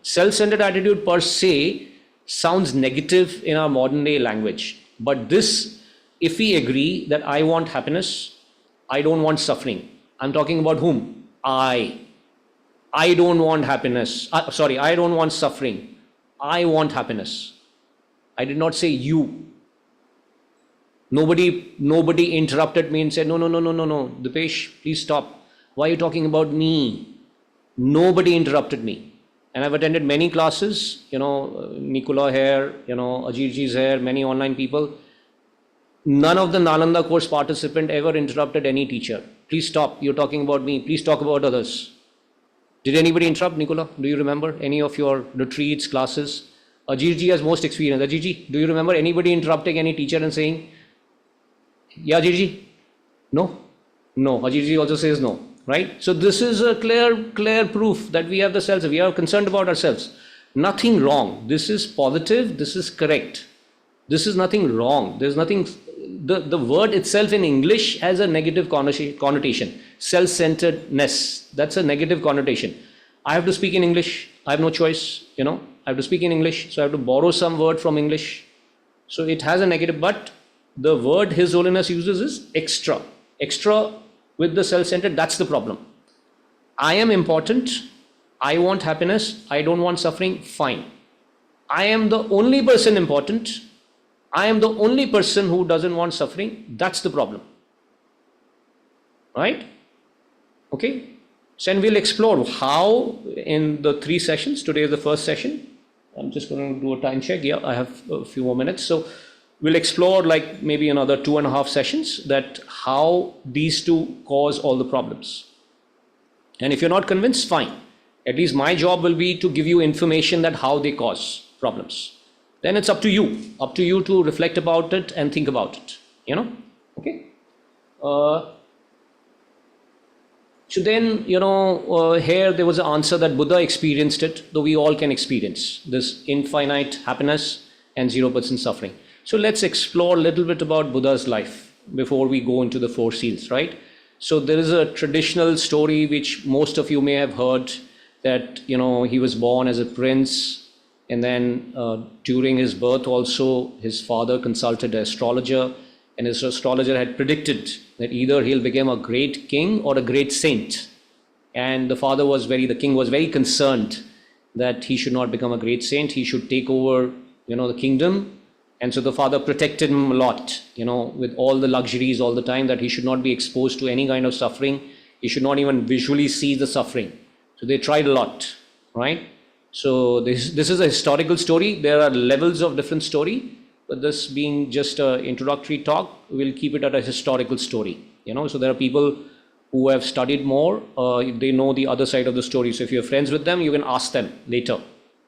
self-centered attitude per se sounds negative in our modern day language. But this, if we agree that I want happiness, I don't want suffering. I'm talking about whom? I don't want happiness. I don't want suffering. I want happiness. I did not say you. Nobody interrupted me and said, no, Deepesh, please stop. Why are you talking about me? Nobody interrupted me. And I've attended many classes, Nicola here, Ajirji's here, many online people. None of the Nalanda course participant ever interrupted any teacher. Please stop, you're talking about me, please talk about others. Did anybody interrupt, Nicola? Do you remember any of your retreats, classes? Ajirji has most experience. Ajirji, do you remember anybody interrupting any teacher and saying, yeah, Ajirji? No? No, Ajirji also says no, right? So this is a clear proof that we have the self, we are concerned about ourselves. Nothing wrong. This is positive, this is correct. This is nothing wrong. There's nothing, the word itself in English has a negative connotation. Self-centeredness, that's a negative connotation. I have to speak in English, I have no choice, I have to speak in English, so I have to borrow some word from English. So it has a negative, but the word His Holiness uses is extra. Extra with the self-centered, that's the problem. I am important, I want happiness, I don't want suffering, fine. I am the only person important, I am the only person who doesn't want suffering, that's the problem. Right? Okay? So then we'll explore how in the 3 sessions, today is the first session. I'm just going to do a time check. Yeah, I have a few more minutes. So we'll explore like maybe another 2.5 sessions that how these two cause all the problems. And if you're not convinced, fine. At least my job will be to give you information that how they cause problems. Then it's up to you to reflect about it and think about it, okay? So then, here there was an answer that Buddha experienced it, though we all can experience this infinite happiness and 0% suffering. So let's explore a little bit about Buddha's life before we go into the 4 seals, right? So there is a traditional story which most of you may have heard that, he was born as a prince, and then during his birth also his father consulted an astrologer, and his astrologer had predicted that either he'll become a great king or a great saint. And the king was very concerned that he should not become a great saint, he should take over, the kingdom. And so the father protected him a lot, with all the luxuries all the time, that he should not be exposed to any kind of suffering. He should not even visually see the suffering. So they tried a lot, right? So this is a historical story. There are levels of different story, but this being just an introductory talk, we'll keep it at a historical story, So there are people who have studied more, they know the other side of the story. So if you're friends with them, you can ask them later,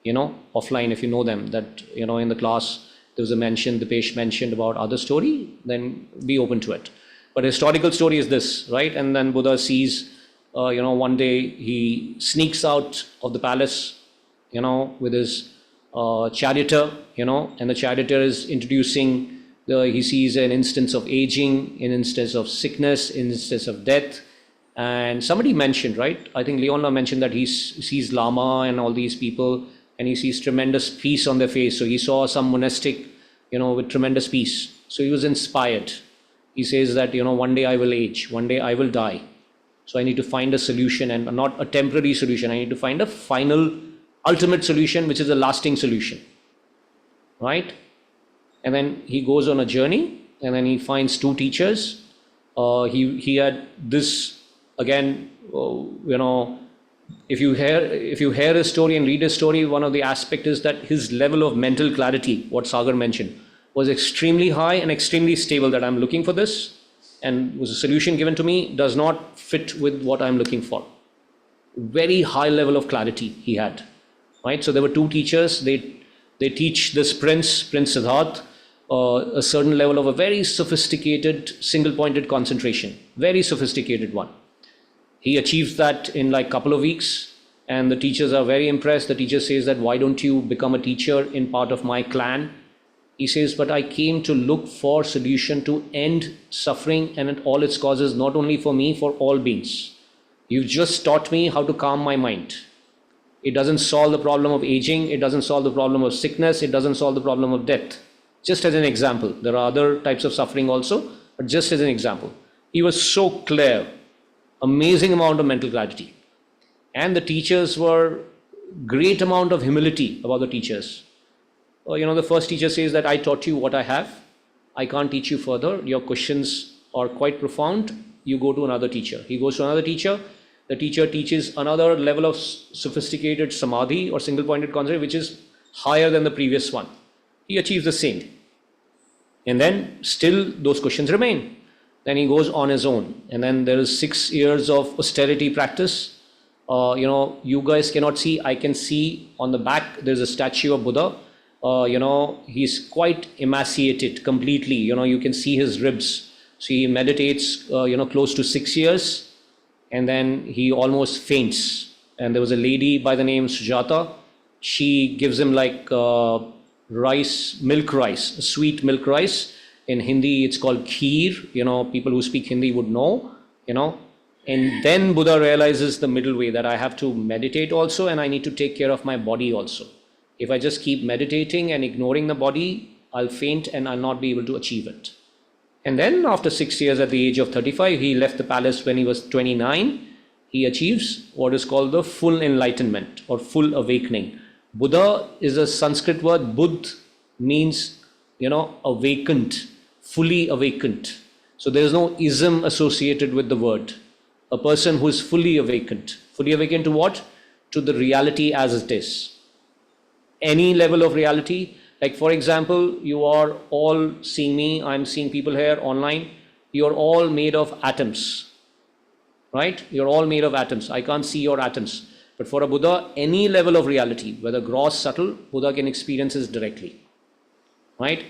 offline if you know them, that, in the class, there was a mention, Deepesh mentioned about other story, then be open to it. But historical story is this, right? And then Buddha sees, one day he sneaks out of the palace, with his charioteer, and the charioteer is introducing, he sees an instance of aging, an instance of sickness, an instance of death. And somebody mentioned, right? I think Leona mentioned that he sees Lama and all these people, and he sees tremendous peace on their face. So he saw some monastic, with tremendous peace. So he was inspired. He says that, one day I will age, one day I will die. So I need to find a solution, and not a temporary solution. I need to find a final, ultimate solution, which is a lasting solution, right? And then he goes on a journey, and then he finds 2 teachers. He had this, again, if you hear his story and read his story, one of the aspects is that his level of mental clarity, what Sagar mentioned, was extremely high and extremely stable, that I'm looking for this, and was a solution given to me, does not fit with what I'm looking for. Very high level of clarity he had, right? So there were 2 teachers, they They teach this Prince Siddharth, a certain level of a very sophisticated single-pointed concentration, very sophisticated one. He achieves that in like a couple of weeks, and the teachers are very impressed. The teacher says that, why don't you become a teacher in part of my clan? He says, but I came to look for solution to end suffering and all its causes, not only for me, for all beings. You've just taught me how to calm my mind. It doesn't solve the problem of aging. It doesn't solve the problem of sickness. It doesn't solve the problem of death. Just as an example. There are other types of suffering also, but just as an example. He was so clear, amazing amount of mental clarity. And the teachers were great amount of humility about the teachers. The first teacher says that I taught you what I have. I can't teach you further. Your questions are quite profound. You go to another teacher. He goes to another teacher. The teacher teaches another level of sophisticated samadhi or single-pointed concentration, which is higher than the previous one. He achieves the same. And then still those questions remain. Then he goes on his own. And then there is 6 years of austerity practice. You guys cannot see. I can see on the back, there's a statue of Buddha. He's quite emaciated completely. You can see his ribs. So he meditates, close to 6 years. And then he almost faints. And there was a lady by the name Sujata. She gives him like milk rice, sweet milk rice. In Hindi, it's called kheer. People who speak Hindi would know. And then Buddha realizes the middle way, that I have to meditate also, and I need to take care of my body also. If I just keep meditating and ignoring the body, I'll faint and I'll not be able to achieve it. And then after 6 years, at the age of 35, he left the palace when he was 29. He achieves what is called the full enlightenment or full awakening. Buddha is a Sanskrit word. Buddh means, awakened, fully awakened. So there is no ism associated with the word. A person who is fully awakened. Fully awakened to what? To the reality as it is. Any level of reality. Like for example, you are all seeing me, I'm seeing people here online. You're all made of atoms, right? You're all made of atoms. I can't see your atoms. But for a Buddha, any level of reality, whether gross, subtle, Buddha can experience it directly, right?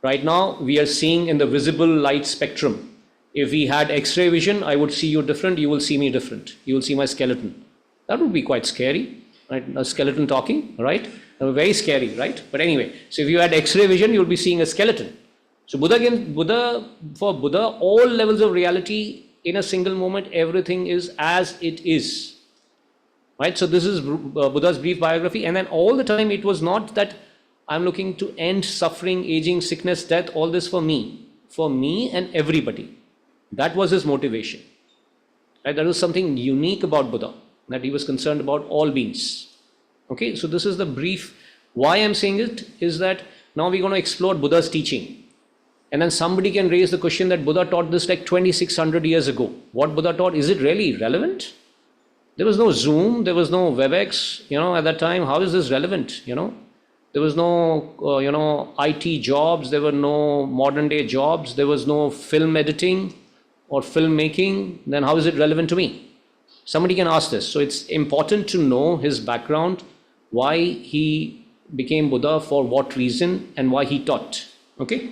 Right now, we are seeing in the visible light spectrum. If we had X-ray vision, I would see you different, you will see me different. You will see my skeleton. That would be quite scary, right? A skeleton talking, right? Very scary, right? But anyway, so if you had X-ray vision, you'll be seeing a skeleton. So for Buddha, all levels of reality in a single moment, everything is as it is, right? So this is Buddha's brief biography. And then all the time, it was not that I'm looking to end suffering, aging, sickness, death, all this for me and everybody. That was his motivation, right? That was something unique about Buddha, that he was concerned about all beings. Okay, so this is the brief. Why I'm saying it is that now we're going to explore Buddha's teaching. And then somebody can raise the question that Buddha taught this like 2600 years ago. What Buddha taught, is it really relevant? There was no Zoom, there was no WebEx, at that time. How is this relevant? There was no, IT jobs, there were no modern day jobs, there was no film editing or filmmaking. Then how is it relevant to me? Somebody can ask this. So it's important to know his background, why he became Buddha, for what reason, and why he taught. Okay?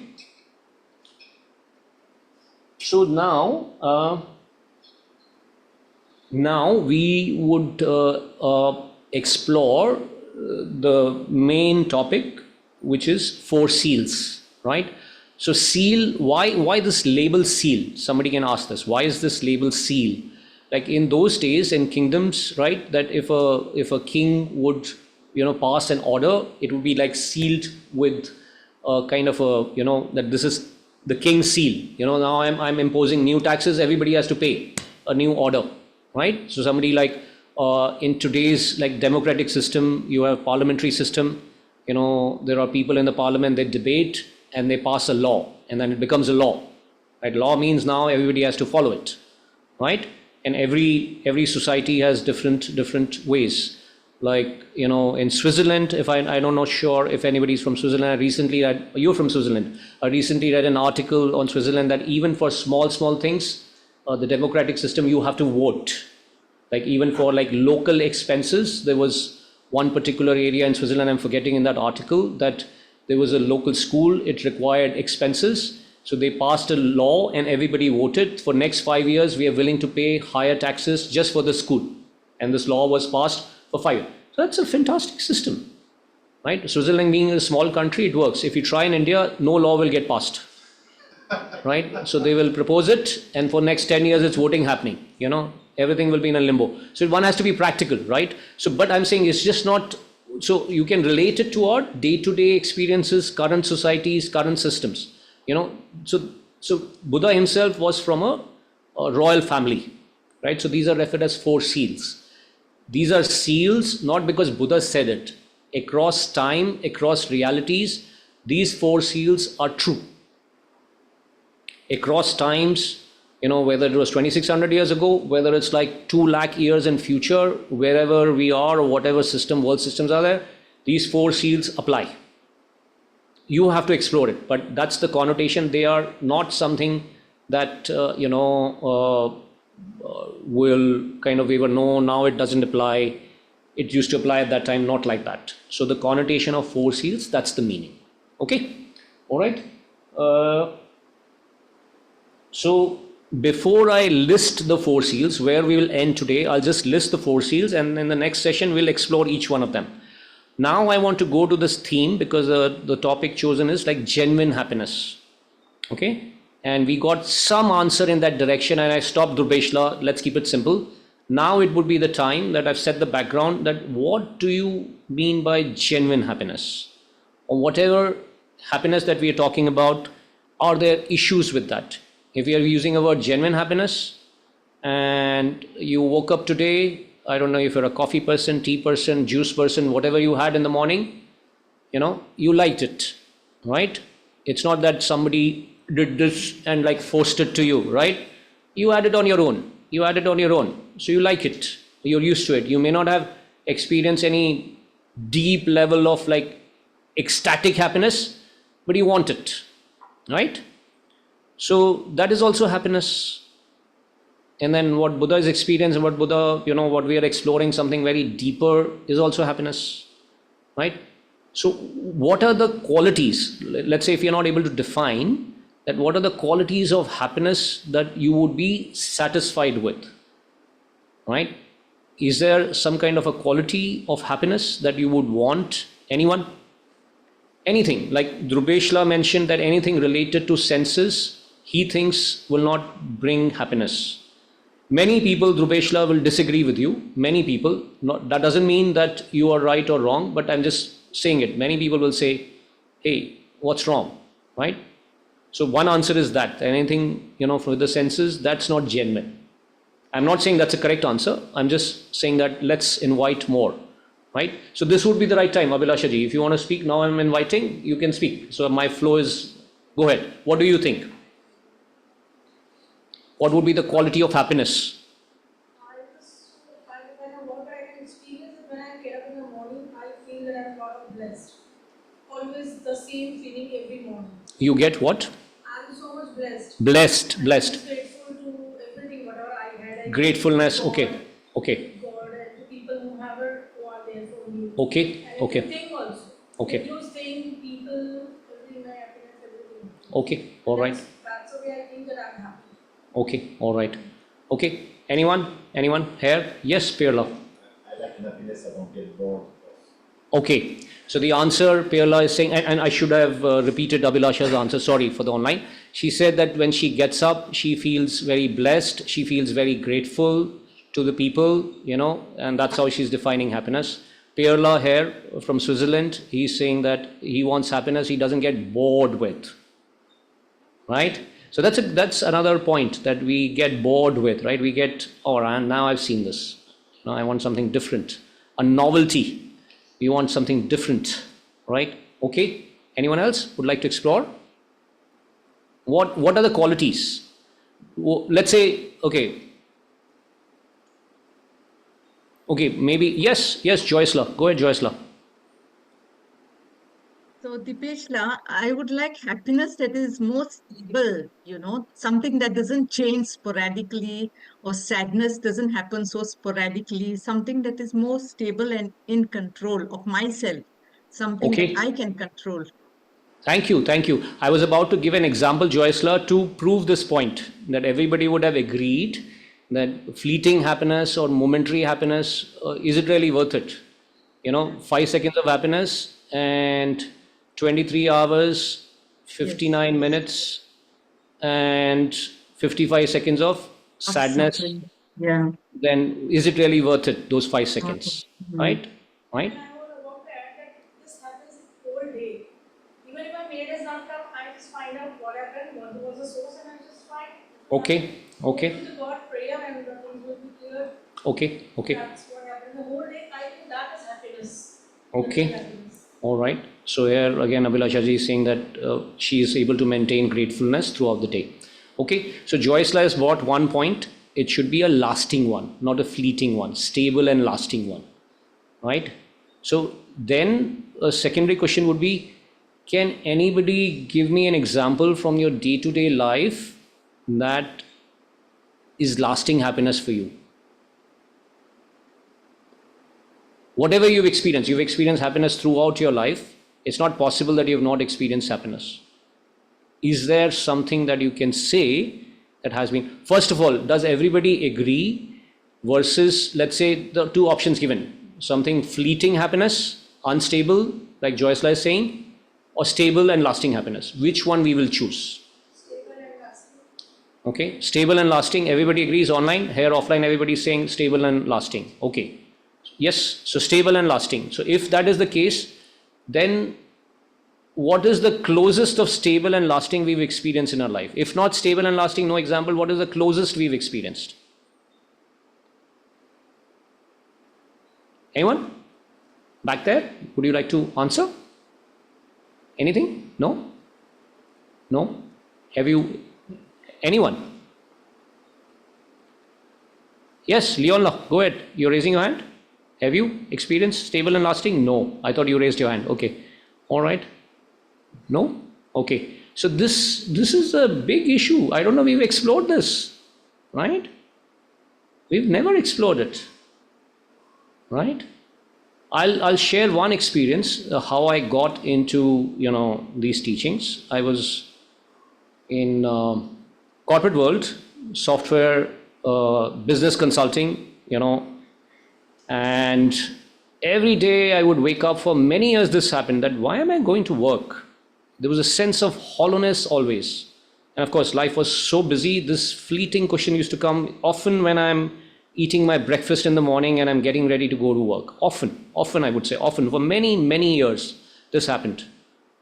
So now we would explore the main topic, which is 4 seals, right? So seal, why this label seal? Somebody can ask this. Why is this label seal? Like in those days, in kingdoms, right, that if a king would, pass an order, it would be like sealed with a kind of that this is the king's seal. Now I'm imposing new taxes. Everybody has to pay a new order, right? So somebody like in today's like democratic system, you have parliamentary system. There are people in the parliament, they debate and they pass a law, and then it becomes a law. Right? Law means now everybody has to follow it, right? And every society has different ways. Like, in Switzerland, I'm not sure if anybody's from Switzerland. You're from Switzerland. I recently read an article on Switzerland that even for small things, the democratic system, you have to vote. Like even for like local expenses, there was one particular area in Switzerland, I'm forgetting in that article, that there was a local school, it required expenses. So they passed a law and everybody voted. For next 5 years, we are willing to pay higher taxes just for the school. And this law was passed for 5 years. So that's a fantastic system, right? Switzerland being a small country, it works. If you try in India, no law will get passed, right? So they will propose it, and for next 10 years, it's voting happening, everything will be in a limbo. So one has to be practical, right? So, but I'm saying it's just not, so you can relate it to our day-to-day experiences, current societies, current systems, So Buddha himself was from a royal family, right? So these are referred as 4 seals. These are seals not because Buddha said it. Across time, across realities, these 4 seals are true. Across times, whether it was 2600 years ago, whether it's like 2 lakh years in future, wherever we are or whatever world systems are there, these 4 seals apply. You have to explore it, but that's the connotation. They are not something that, will kind of ever know, now it doesn't apply. It used to apply at that time, not like that. So the connotation of 4 seals, that's the meaning. Okay, all right. So before I list the 4 seals, where we will end today, I'll just list the 4 seals, and in the next session, we'll explore each one of them. Now I want to go to this theme because the topic chosen is like genuine happiness. Okay, and we got some answer in that direction, and I stopped Deepesh. Let's keep it simple. Now it would be the time that I've set the background that what do you mean by genuine happiness? Or whatever happiness that we are talking about, are there issues with that? If we are using a word genuine happiness, and you woke up today, I don't know if you're a coffee person, tea person, juice person, whatever you had in the morning, you liked it, right? It's not that somebody did this and like forced it to you, right? You had it on your own. So you like it. You're used to it. You may not have experienced any deep level of like ecstatic happiness, but you want it, right? So that is also happiness. And then what Buddha is experiencing, what Buddha, what we are exploring, something very deeper, is also happiness, right? So what are the qualities? Let's say if you're not able to define that, what are the qualities of happiness that you would be satisfied with, right? Is there some kind of a quality of happiness that you would want? Anyone? Anything. Like Deepesh mentioned that anything related to senses, he thinks will not bring happiness. Many people, Deepesh will disagree with you. Many people, that doesn't mean that you are right or wrong, but I'm just saying it. Many people will say, hey, what's wrong, right? So one answer is that anything, for the senses, that's not genuine. I'm not saying that's a correct answer. I'm just saying that let's invite more, right? So this would be the right time, Abhilasha ji. If you want to speak, now I'm inviting, you can speak. So my flow is, go ahead. What do you think? What would be the quality of happiness? What I can experience is when I get up in the morning, I feel that I'm a lot of blessed. Always the same feeling every morning. You get what? I'm so much blessed. Blessed. I'm grateful to everything, whatever I had. Gratefulness. God, okay. God and to people who are there for me. Okay. And everything also. Okay. Includes saying people, everything, my happiness, everything. Okay. All right. That's the way I think that I'm happy. Okay. All right. Okay. Anyone? Here? Yes, Pirla. I like happiness, I don't get bored. Okay. So the answer, Pirla is saying, and I should have repeated Abhilasha's answer, sorry for the online. She said that when she gets up, she feels very blessed, she feels very grateful to the people, and that's how she's defining happiness. Pirla here from Switzerland, he's saying that he wants happiness he doesn't get bored with, right? So that's another point that we get bored with, right? We get, and now I've seen this. Now I want something different, a novelty. We want something different, right? Okay. Anyone else would like to explore? What are the qualities? Let's say, okay, maybe, yes, Joycela. Go ahead, Joycela. So, Deepeshla, I would like happiness that is more stable, something that doesn't change sporadically, or sadness doesn't happen so sporadically, something that is more stable and in control of myself, something that Okay. I can control. Thank you, thank you. I was about to give an example, Joyceler, to prove this point that everybody would have agreed that fleeting happiness or momentary happiness, is it really worth it? 5 seconds of happiness and 23 hours, 59 minutes, and 55 seconds of sadness. Suffering. Yeah. Then is it really worth it, those 5 seconds? Right? Right? And I was about to add that this happens the whole day. Even if my maid has not come, I just find out what happened, what was the source, and I just find. Okay, okay. Go to the God prayer and the things will be clear. Okay, okay. That's what happened the whole day. I think that is happiness. Okay. Happiness. All right. So here again, Abhilasha ji is saying that she is able to maintain gratefulness throughout the day. Okay. So Joycela has brought one point. It should be a lasting one, not a fleeting one, stable and lasting one. Right. So then a secondary question would be, can anybody give me an example from your day-to-day life that is lasting happiness for you? Whatever you've experienced happiness throughout your life. It's not possible that you have not experienced happiness. Is there something that you can say that has been, first of all, does everybody agree versus, let's say, the two options given, something fleeting happiness, unstable, like Joycela is saying, or stable and lasting happiness? Which one we will choose? Stable and lasting. Okay, stable and lasting, everybody agrees online. Here offline, everybody is saying stable and lasting. Okay. Yes, so stable and lasting. So if that is the case, then what is the closest of stable and lasting we've experienced in our life? If not stable and lasting, no example, what is the closest we've experienced? Anyone? Back there? Would you like to answer? Anything? No? No? Have you? Anyone? Yes, Leon, go ahead. You're raising your hand. Have you experienced stable and lasting? No. I thought you raised your hand. Okay. All right. No? Okay. So this is a big issue. I don't know, we've explored this, right? We've never explored it, right? I'll share one experience, how I got into, these teachings. I was in corporate world, software, business consulting, and every day I would wake up. For many years this happened, that why am I going to work? There was a sense of hollowness always. And of course, life was so busy. This fleeting question used to come often when I'm eating my breakfast in the morning and I'm getting ready to go to work. Often I would say, often, for many, many years, this happened.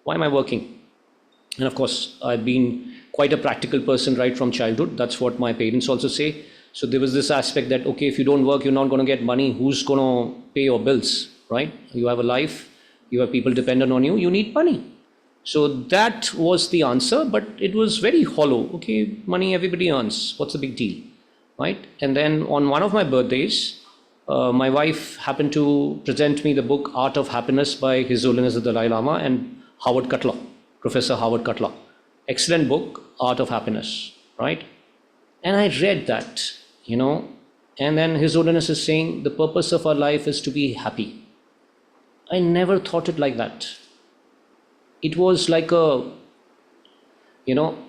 Why am I working? And of course, I've been quite a practical person right from childhood. That's what my parents also say. So there was this aspect that, okay, if you don't work, you're not going to get money. Who's going to pay your bills, right? You have a life, you have people dependent on you, you need money. So that was the answer, but it was very hollow. Okay, money everybody earns. What's the big deal, right? And then on one of my birthdays, my wife happened to present me the book Art of Happiness by His Holiness the Dalai Lama and Howard Cutler, Professor Howard Cutler. Excellent book, Art of Happiness, right? And I read that, and then His Holiness is saying the purpose of our life is to be happy. I never thought it like that. It was like a,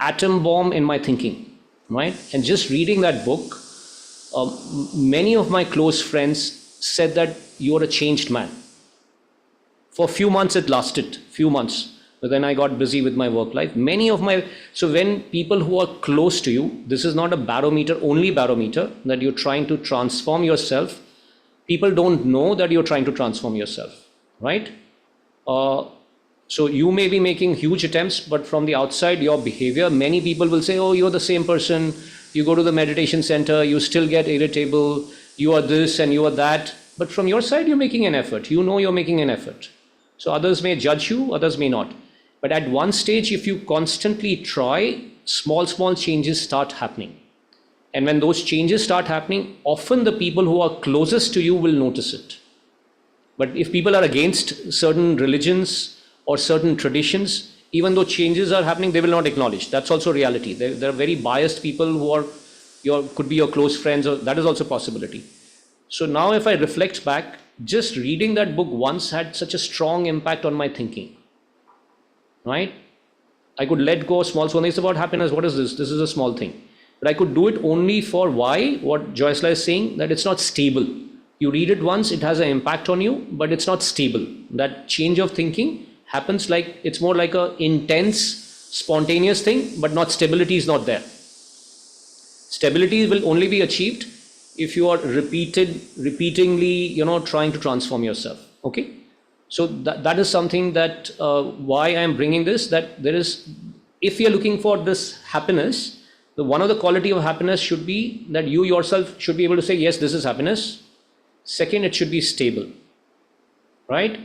atom bomb in my thinking, right? And just reading that book, many of my close friends said that you're a changed man. For a few months it lasted, but then I got busy with my work life. So when people who are close to you, this is not a only barometer that you're trying to transform yourself. People don't know that you're trying to transform yourself, right? So you may be making huge attempts, but from the outside, your behavior, many people will say, oh, you're the same person. You go to the meditation center, you still get irritable. You are this and you are that. But from your side, you're making an effort. You're making an effort. So others may judge you, others may not. But at one stage, if you constantly try, small changes start happening. And when those changes start happening, often the people who are closest to you will notice it. But if people are against certain religions or certain traditions, even though changes are happening, they will not acknowledge. That's also reality. There are very biased people who are could be your close friends, or that is also a possibility. So now if I reflect back, just reading that book once had such a strong impact on my thinking, right? I could let go of small things about happiness. What is this? This is a small thing. But I could do it only for why? What Joyce is saying, that it's not stable. You read it once, it has an impact on you, but it's not stable. That change of thinking happens like, it's more like a intense, spontaneous thing, but not, stability is not there. Stability will only be achieved if you are repeatedly, trying to transform yourself. Okay. So that is something that why I am bringing this, that there is, if you are looking for this happiness, one of the quality of happiness should be that you yourself should be able to say, yes, this is happiness. Second, it should be stable, right?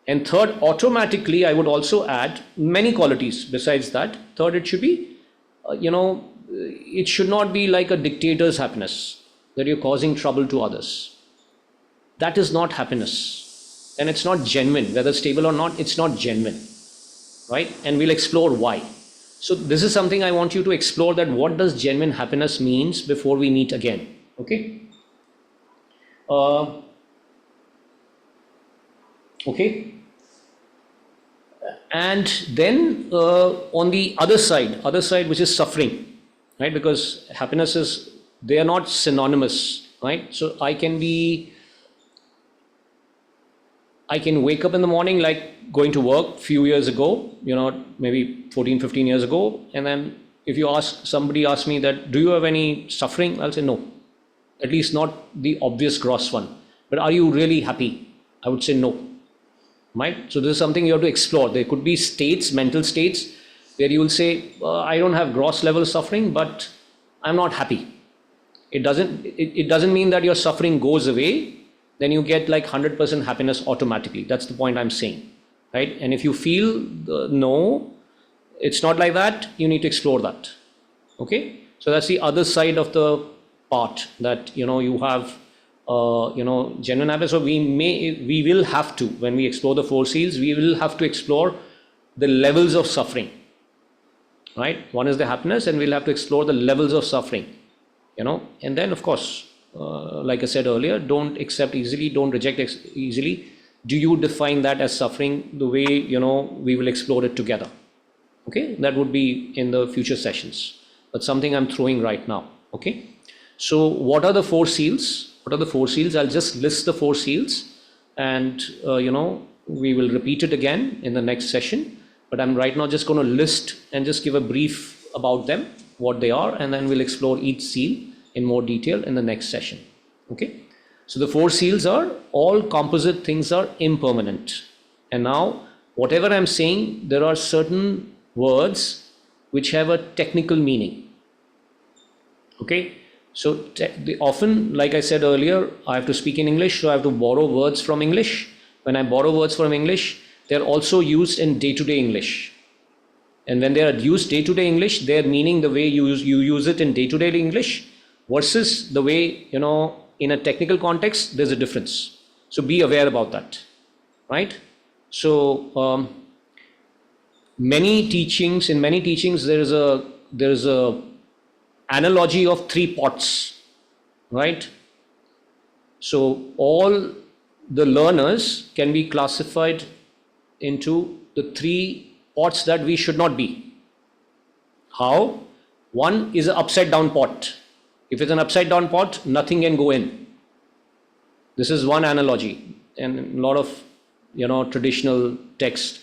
And third, automatically, I would also add many qualities besides that. Third, it should be, it should not be like a dictator's happiness, that you're causing trouble to others. That is not happiness. And it's not genuine. Whether stable or not, it's not genuine, right? And we'll explore why. So this is something I want you to explore, that what does genuine happiness means before we meet again, okay? Okay. And then on the other side, which is suffering, right? Because happiness is, they are not synonymous, right? So I can wake up in the morning, like going to work few years ago, maybe 14, 15 years ago. And then if somebody asks me that, do you have any suffering? I'll say no, at least not the obvious gross one. But are you really happy? I would say no. Right? So this is something you have to explore. There could be states, mental states, where you will say, I don't have gross level suffering, but I'm not happy. It doesn't mean that your suffering goes away, then you get like 100% happiness automatically. That's the point I'm saying, right? And if you feel no, it's not like that, you need to explore that. Okay? So that's the other side of the part, that you have genuine happiness. So we will have to, when we explore the four seals, we will have to explore the levels of suffering, right? One is the happiness, and we'll have to explore the levels of suffering, and then of course, like I said earlier, don't accept easily, don't reject easily. Do you define that as suffering the way, we will explore it together? Okay, that would be in the future sessions, but something I'm throwing right now. Okay, so what are the four seals? I'll just list the four seals, and we will repeat it again in the next session. But I'm right now just going to list and just give a brief about them, what they are, and then we'll explore each seal in more detail in the next session. Okay. So the four seals are, all composite things are impermanent. And now, whatever I'm saying, there are certain words which have a technical meaning. Okay. So often, like I said earlier, I have to speak in English, so I have to borrow words from English. When I borrow words from English, they're also used in day-to-day English. And when they are used day-to-day English, they're meaning the way you use it in day-to-day English versus the way, in a technical context, there's a difference. So be aware about that, right? So in many teachings, there is a analogy of three pots, right? So all the learners can be classified into the three pots that we should not be. How? One is an upside down pot. If it's an upside down pot, nothing can go in. This is one analogy, and a lot of traditional text.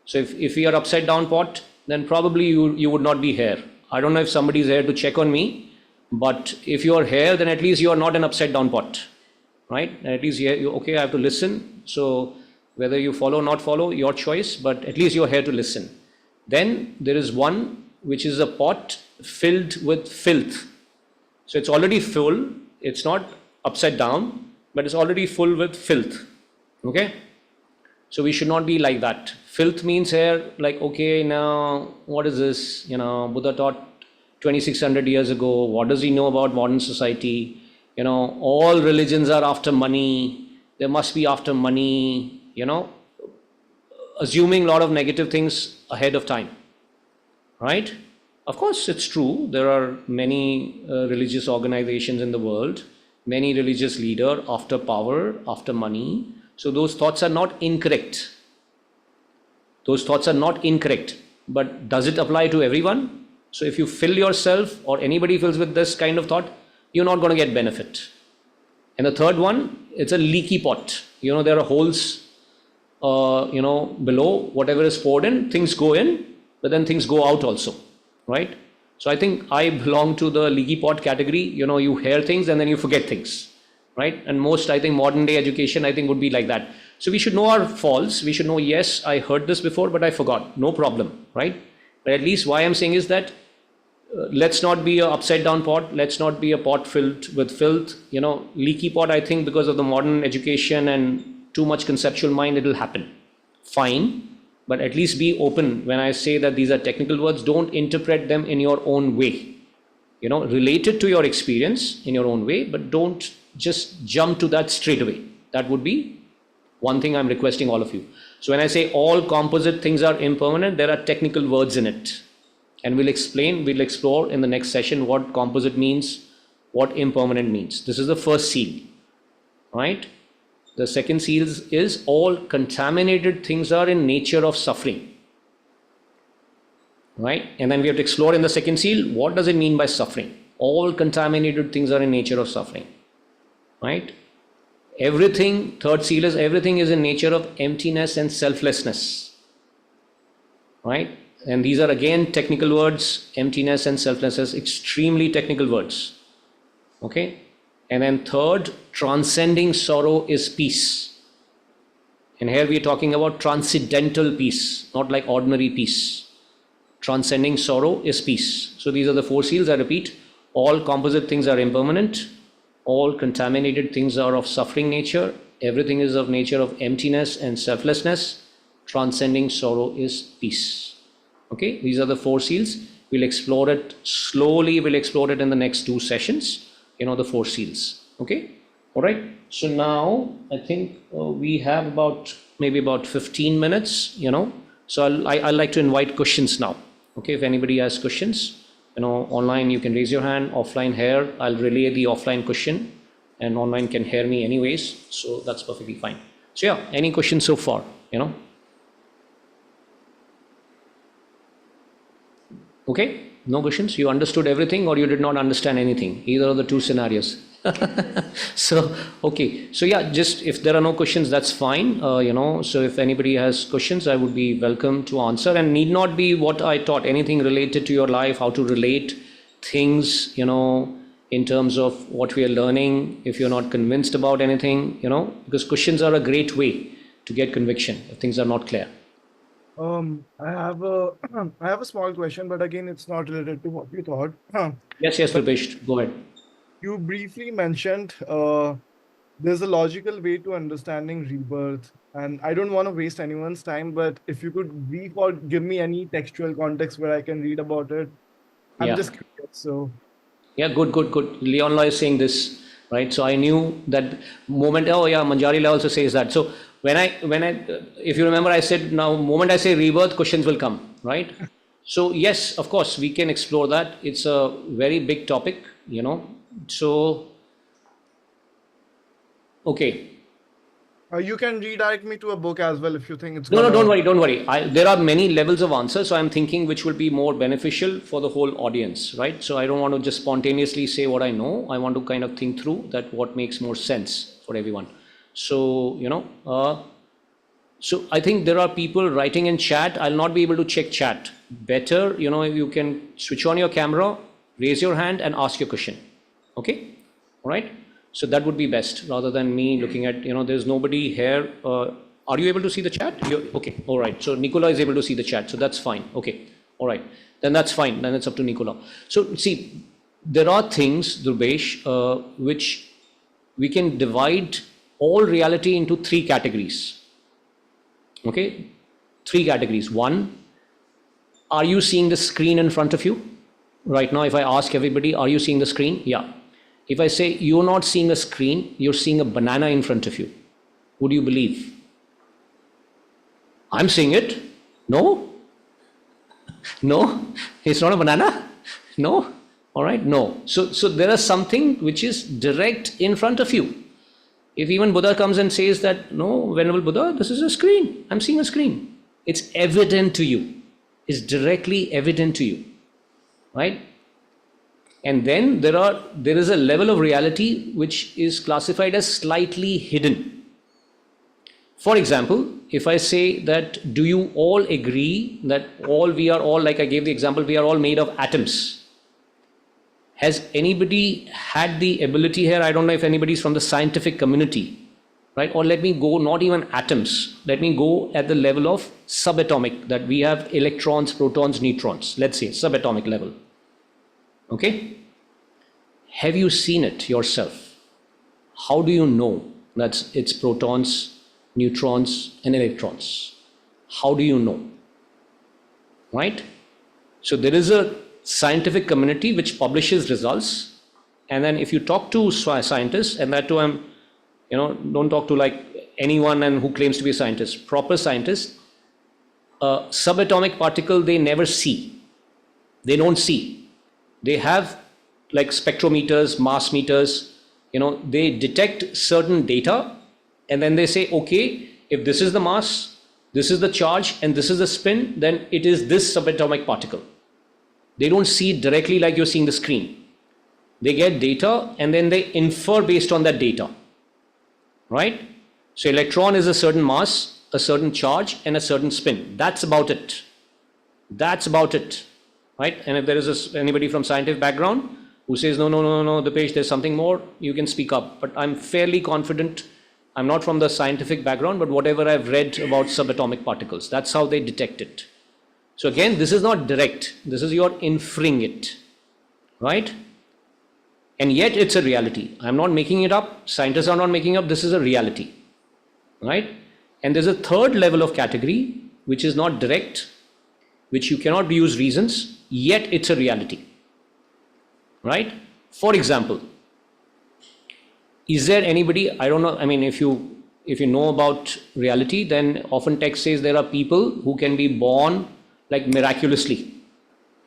So if you are upside down pot, then probably you would not be here. I don't know if somebody is here to check on me, but if you are here, then at least you are not an upside down pot, right? And at least okay, I have to listen. So whether you follow or not follow, your choice, but at least you are here to listen. Then there is one which is a pot filled with filth. So it's already full. It's not upside down, but it's already full with filth. Okay. So we should not be like that. Filth means here, like, okay, now what is this? Buddha taught 2600 years ago. What does he know about modern society? All religions are after money. They must be after money. assuming a lot of negative things ahead of time, right? Of course, it's true. There are many religious organizations in the world, many religious leaders after power, after money. So those thoughts are not incorrect. Those thoughts are not incorrect. But does it apply to everyone? So if you fill yourself or anybody fills with this kind of thought, you're not going to get benefit. And the third one, it's a leaky pot. There are holes, below whatever is poured in, things go in, but then things go out also, right? So I think I belong to the leaky pot category. You hear things and then you forget things, right? And most, I think, modern day education, I think, would be like that. So we should know our faults. We should know, yes, I heard this before, but I forgot. No problem, right? But at least why I'm saying is that let's not be a upside down pot. Let's not be a pot filled with filth. Leaky pot, I think, because of the modern education and too much conceptual mind, it'll happen. Fine, but at least be open. When I say that these are technical words, don't interpret them in your own way. Relate it to your experience in your own way, but don't just jump to that straight away. That would be one thing I'm requesting all of you. So when I say all composite things are impermanent, there are technical words in it. And we'll explore in the next session what composite means, what impermanent means. This is the first seal, right? The second seal is all contaminated things are in nature of suffering, right? And then we have to explore in the second seal, what does it mean by suffering? All contaminated things are in nature of suffering, right? Everything, third seal is everything is in nature of emptiness and selflessness, right? And these are again technical words. Emptiness and selflessness, extremely technical words, okay? And then third, transcending sorrow is peace. And here we are talking about transcendental peace, not like ordinary peace. Transcending sorrow is peace. So these are the four seals. I repeat, all composite things are impermanent. All contaminated things are of suffering nature. Everything is of nature of emptiness and selflessness. Transcending sorrow is peace. Okay, these are the four seals. We'll explore it slowly. We'll explore it in the next two sessions. The four seals. Okay, all right. So now I think we have maybe about 15 minutes. So I'd like to invite questions now. Okay, if anybody has questions, online you can raise your hand. Offline here, I'll relay the offline question, and online can hear me anyways. So that's perfectly fine. So yeah, any questions so far? Okay. No questions? You understood everything or you did not understand anything? Either of the two scenarios. So, okay. So yeah, just if there are no questions, that's fine. So if anybody has questions, I would be welcome to answer, and need not be what I taught, anything related to your life, how to relate things, in terms of what we are learning. If you're not convinced about anything, because questions are a great way to get conviction if things are not clear. I have a small question, but again, it's not related to what you thought. Yes, Deepesh, go ahead. You briefly mentioned there's a logical way to understanding rebirth, and I don't want to waste anyone's time, but if you could brief or give me any textual context where I can read about it, I'm just curious. So yeah, good. Leon Loy is saying this, right? So I knew that moment. Oh yeah, Manjari Lai also says that. So when I, if you remember, I said now, moment I say rebirth, questions will come, right? So yes, of course, we can explore that. It's a very big topic, So, okay. You can redirect me to a book as well if you think it's No, don't worry. There are many levels of answers, so I'm thinking which will be more beneficial for the whole audience, right? So I don't want to just spontaneously say what I know. I want to kind of think through that what makes more sense for everyone. So, so I think there are people writing in chat. I'll not be able to check chat. Better, you can switch on your camera, raise your hand and ask your question. Okay? All right? So that would be best rather than me looking at, there's nobody here. Are you able to see the chat? Okay. All right. So Nicola is able to see the chat. So that's fine. Okay. All right. Then that's fine. Then it's up to Nicola. So see, there are things, Deepesh, which we can divide all reality into three categories. Okay? Three categories. One, are you seeing the screen in front of you? Right now, if I ask everybody, are you seeing the screen? Yeah. If I say you're not seeing a screen, you're seeing a banana in front of you, would you believe? I'm seeing it. No. No. It's not a banana. No. All right. No. So there is something which is direct in front of you. If even Buddha comes and says that, no, Venerable Buddha, this is a screen. I'm seeing a screen. It's evident to you. It's directly evident to you. Right? And then there is a level of reality which is classified as slightly hidden. For example, if I say that, do you all agree that we are all, like I gave the example, we are all made of atoms. Has anybody had the ability here? I don't know if anybody's from the scientific community, right? Or let me go, not even atoms. Let me go at the level of subatomic, that we have electrons, protons, neutrons. Let's say subatomic level. Okay? Have you seen it yourself? How do you know that it's protons, neutrons, and electrons? How do you know? Right? So there is a scientific community which publishes results, and then if you talk to scientists, and that too don't talk to like anyone and who claims to be a scientist, proper scientists, a subatomic particle they never see. They don't see. They have like spectrometers, mass meters, they detect certain data, and then they say, okay, if this is the mass, this is the charge, and this is the spin, then it is this subatomic particle. They don't see it directly like you're seeing the screen. They get data and then they infer based on that data. Right? So electron is a certain mass, a certain charge, and a certain spin. That's about it. That's about it. Right? And if there is anybody from scientific background who says, no, Deepesh, there's something more, you can speak up. But I'm fairly confident. I'm not from the scientific background, but whatever I've read about subatomic particles, that's how they detect it. So again, this is not direct. This is you're inferring it, right? And yet it's a reality. I'm not making it up. Scientists are not making up. This is a reality, right? And there's a third level of category, which is not direct, which you cannot use reasons, yet it's a reality, right? For example, is there anybody, I don't know, I mean, if you know about reality, then often text says there are people who can be born like miraculously,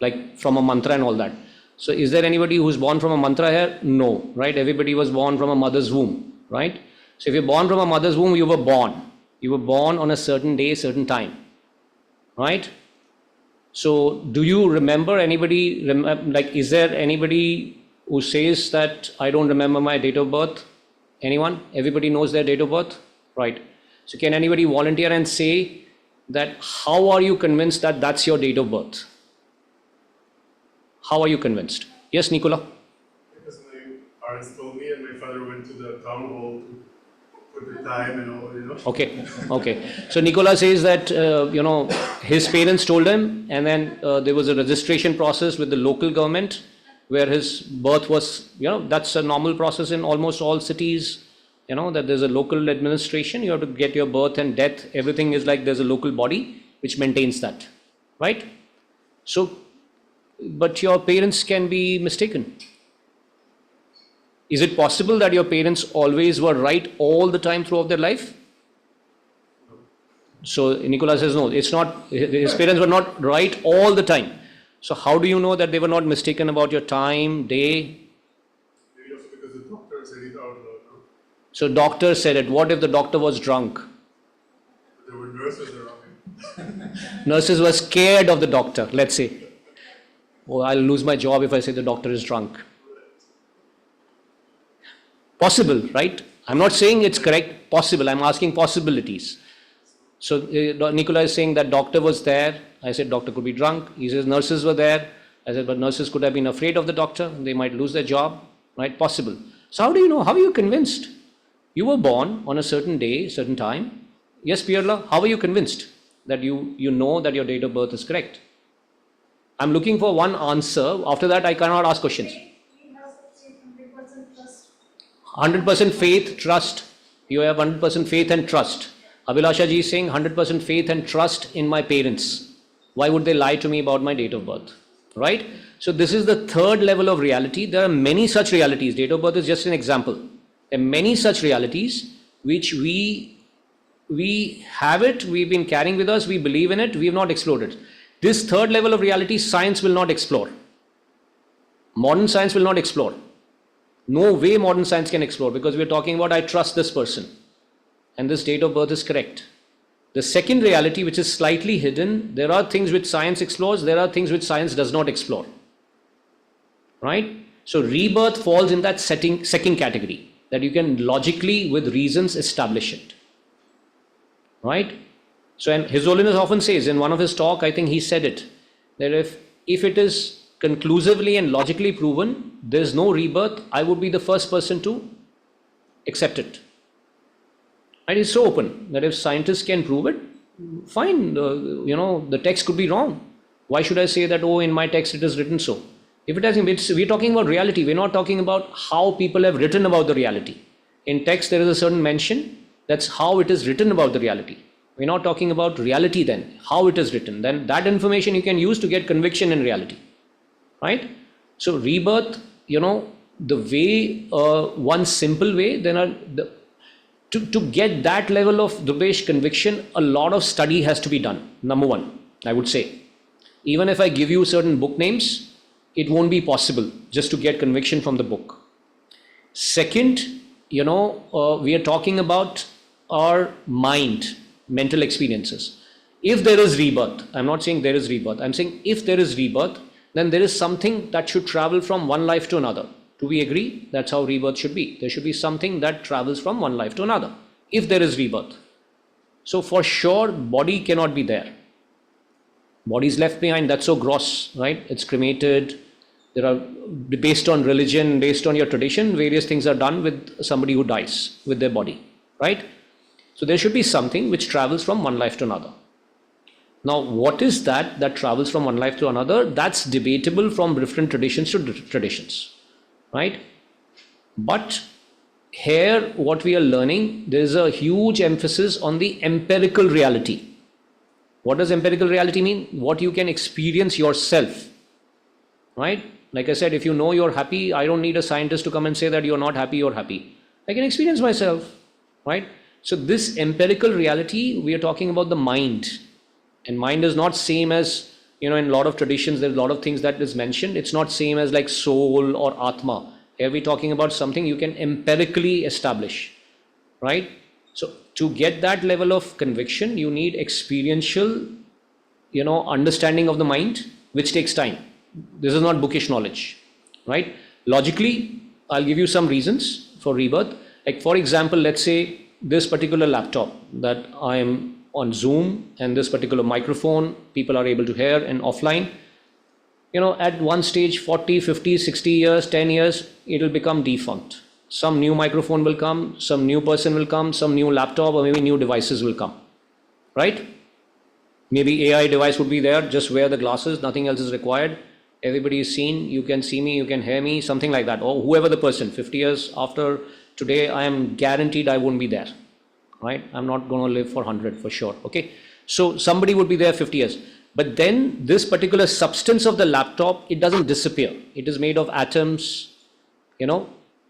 like from a mantra and all that. So is there anybody who's born from a mantra here? No, right? Everybody was born from a mother's womb, right? So if you're born from a mother's womb, you were born. You were born on a certain day, certain time, right? So do you remember anybody, is there anybody who says that I don't remember my date of birth? Anyone? Everybody knows their date of birth, right? So can anybody volunteer and say that how are you convinced that that's your date of birth? How are you convinced? Yes, Nicola? Because my parents told me and my father went to the town hall to put the time and all, Okay. So Nicola says that, his parents told him, and then there was a registration process with the local government where his birth was, that's a normal process in almost all cities, that there's a local administration, you have to get your birth and death, everything is like there's a local body which maintains that, right? So, but your parents can be mistaken. Is it possible that your parents always were right all the time throughout their life? So Nicola says no, it's not, his parents were not right all the time. So how do you know that they were not mistaken about your time, day? Maybe also because the doctor said it out loud, no? So doctor said it. What if the doctor was drunk? There were nurses around him. Nurses were scared of the doctor, let's say. Oh, I'll lose my job if I say the doctor is drunk. Possible, right? I'm not saying it's correct, possible. I'm asking possibilities. So Nicola is saying that doctor was there. I said doctor could be drunk. He says nurses were there. I said but nurses could have been afraid of the doctor. They might lose their job, right? Possible. So how do you know? How are you convinced? You were born on a certain day, certain time. Yes, Pierla, how are you convinced that you know that your date of birth is correct? I'm looking for one answer. After that, I cannot ask questions. 100% faith, trust. You have 100% faith and trust. Abhilasha ji is saying 100% faith and trust in my parents. Why would they lie to me about my date of birth? Right? So this is the third level of reality. There are many such realities. Date of birth is just an example. There are many such realities which we we have it, we've been carrying with us, we believe in it, we have not explored it. This third level of reality, science will not explore. Modern science will not explore. No way modern science can explore, because we're talking about, I trust this person and this date of birth is correct. The second reality, which is slightly hidden, there are things which science explores, there are things which science does not explore. Right? So rebirth falls in that second category, that you can logically, with reasons, establish it. Right? So, and His Holiness often says in one of his talk, I think he said it, that if it is conclusively and logically proven, there is no rebirth, I would be the first person to accept it. And it's so open that if scientists can prove it, fine, the text could be wrong. Why should I say that, oh, in my text it is written so? If it has, we're talking about reality, we're not talking about how people have written about the reality. In text there is a certain mention, that's how it is written about the reality. We're not talking about reality then, how it is written. Then that information you can use to get conviction in reality. Right? So rebirth, the way, one simple way, to get that level of Deepesh conviction, a lot of study has to be done. Number one, I would say. Even if I give you certain book names, it won't be possible just to get conviction from the book. Second, we are talking about our mind, mental experiences. If there is rebirth, I'm not saying there is rebirth, I'm saying if there is rebirth, then there is something that should travel from one life to another. Do we agree? That's how rebirth should be. There should be something that travels from one life to another, if there is rebirth. So for sure, body cannot be there. Body is left behind, that's so gross, right? It's cremated. There are, based on religion, based on your tradition, various things are done with somebody who dies with their body, right? So there should be something which travels from one life to another. Now, what is that travels from one life to another? That's debatable from different traditions to traditions, right? But here, what we are learning, there is a huge emphasis on the empirical reality. What does empirical reality mean? What you can experience yourself, right? Like I said, if you know you're happy, I don't need a scientist to come and say that you're not happy, you're happy. I can experience myself, right? So this empirical reality, we are talking about the mind. And mind is not same as, in a lot of traditions, there's a lot of things that is mentioned. It's not same as like soul or atma. Here we're talking about something you can empirically establish, right? So to get that level of conviction, you need experiential, understanding of the mind, which takes time. This is not bookish knowledge, right? Logically, I'll give you some reasons for rebirth. Like for example, let's say this particular laptop that I am on Zoom and this particular microphone, people are able to hear and offline. At one stage, 40, 50, 60 years, 10 years, it will become defunct. Some new microphone will come, some new person will come, some new laptop or maybe new devices will come, right? Maybe AI device would be there, just wear the glasses, nothing else is required. Everybody is seen, you can see me, you can hear me, something like that. Or whoever the person, 50 years after today, I am guaranteed I won't be there. Right? I'm not going to live for 100 for sure. Okay. So somebody would be there 50 years. But then this particular substance of the laptop, it doesn't disappear. It is made of atoms,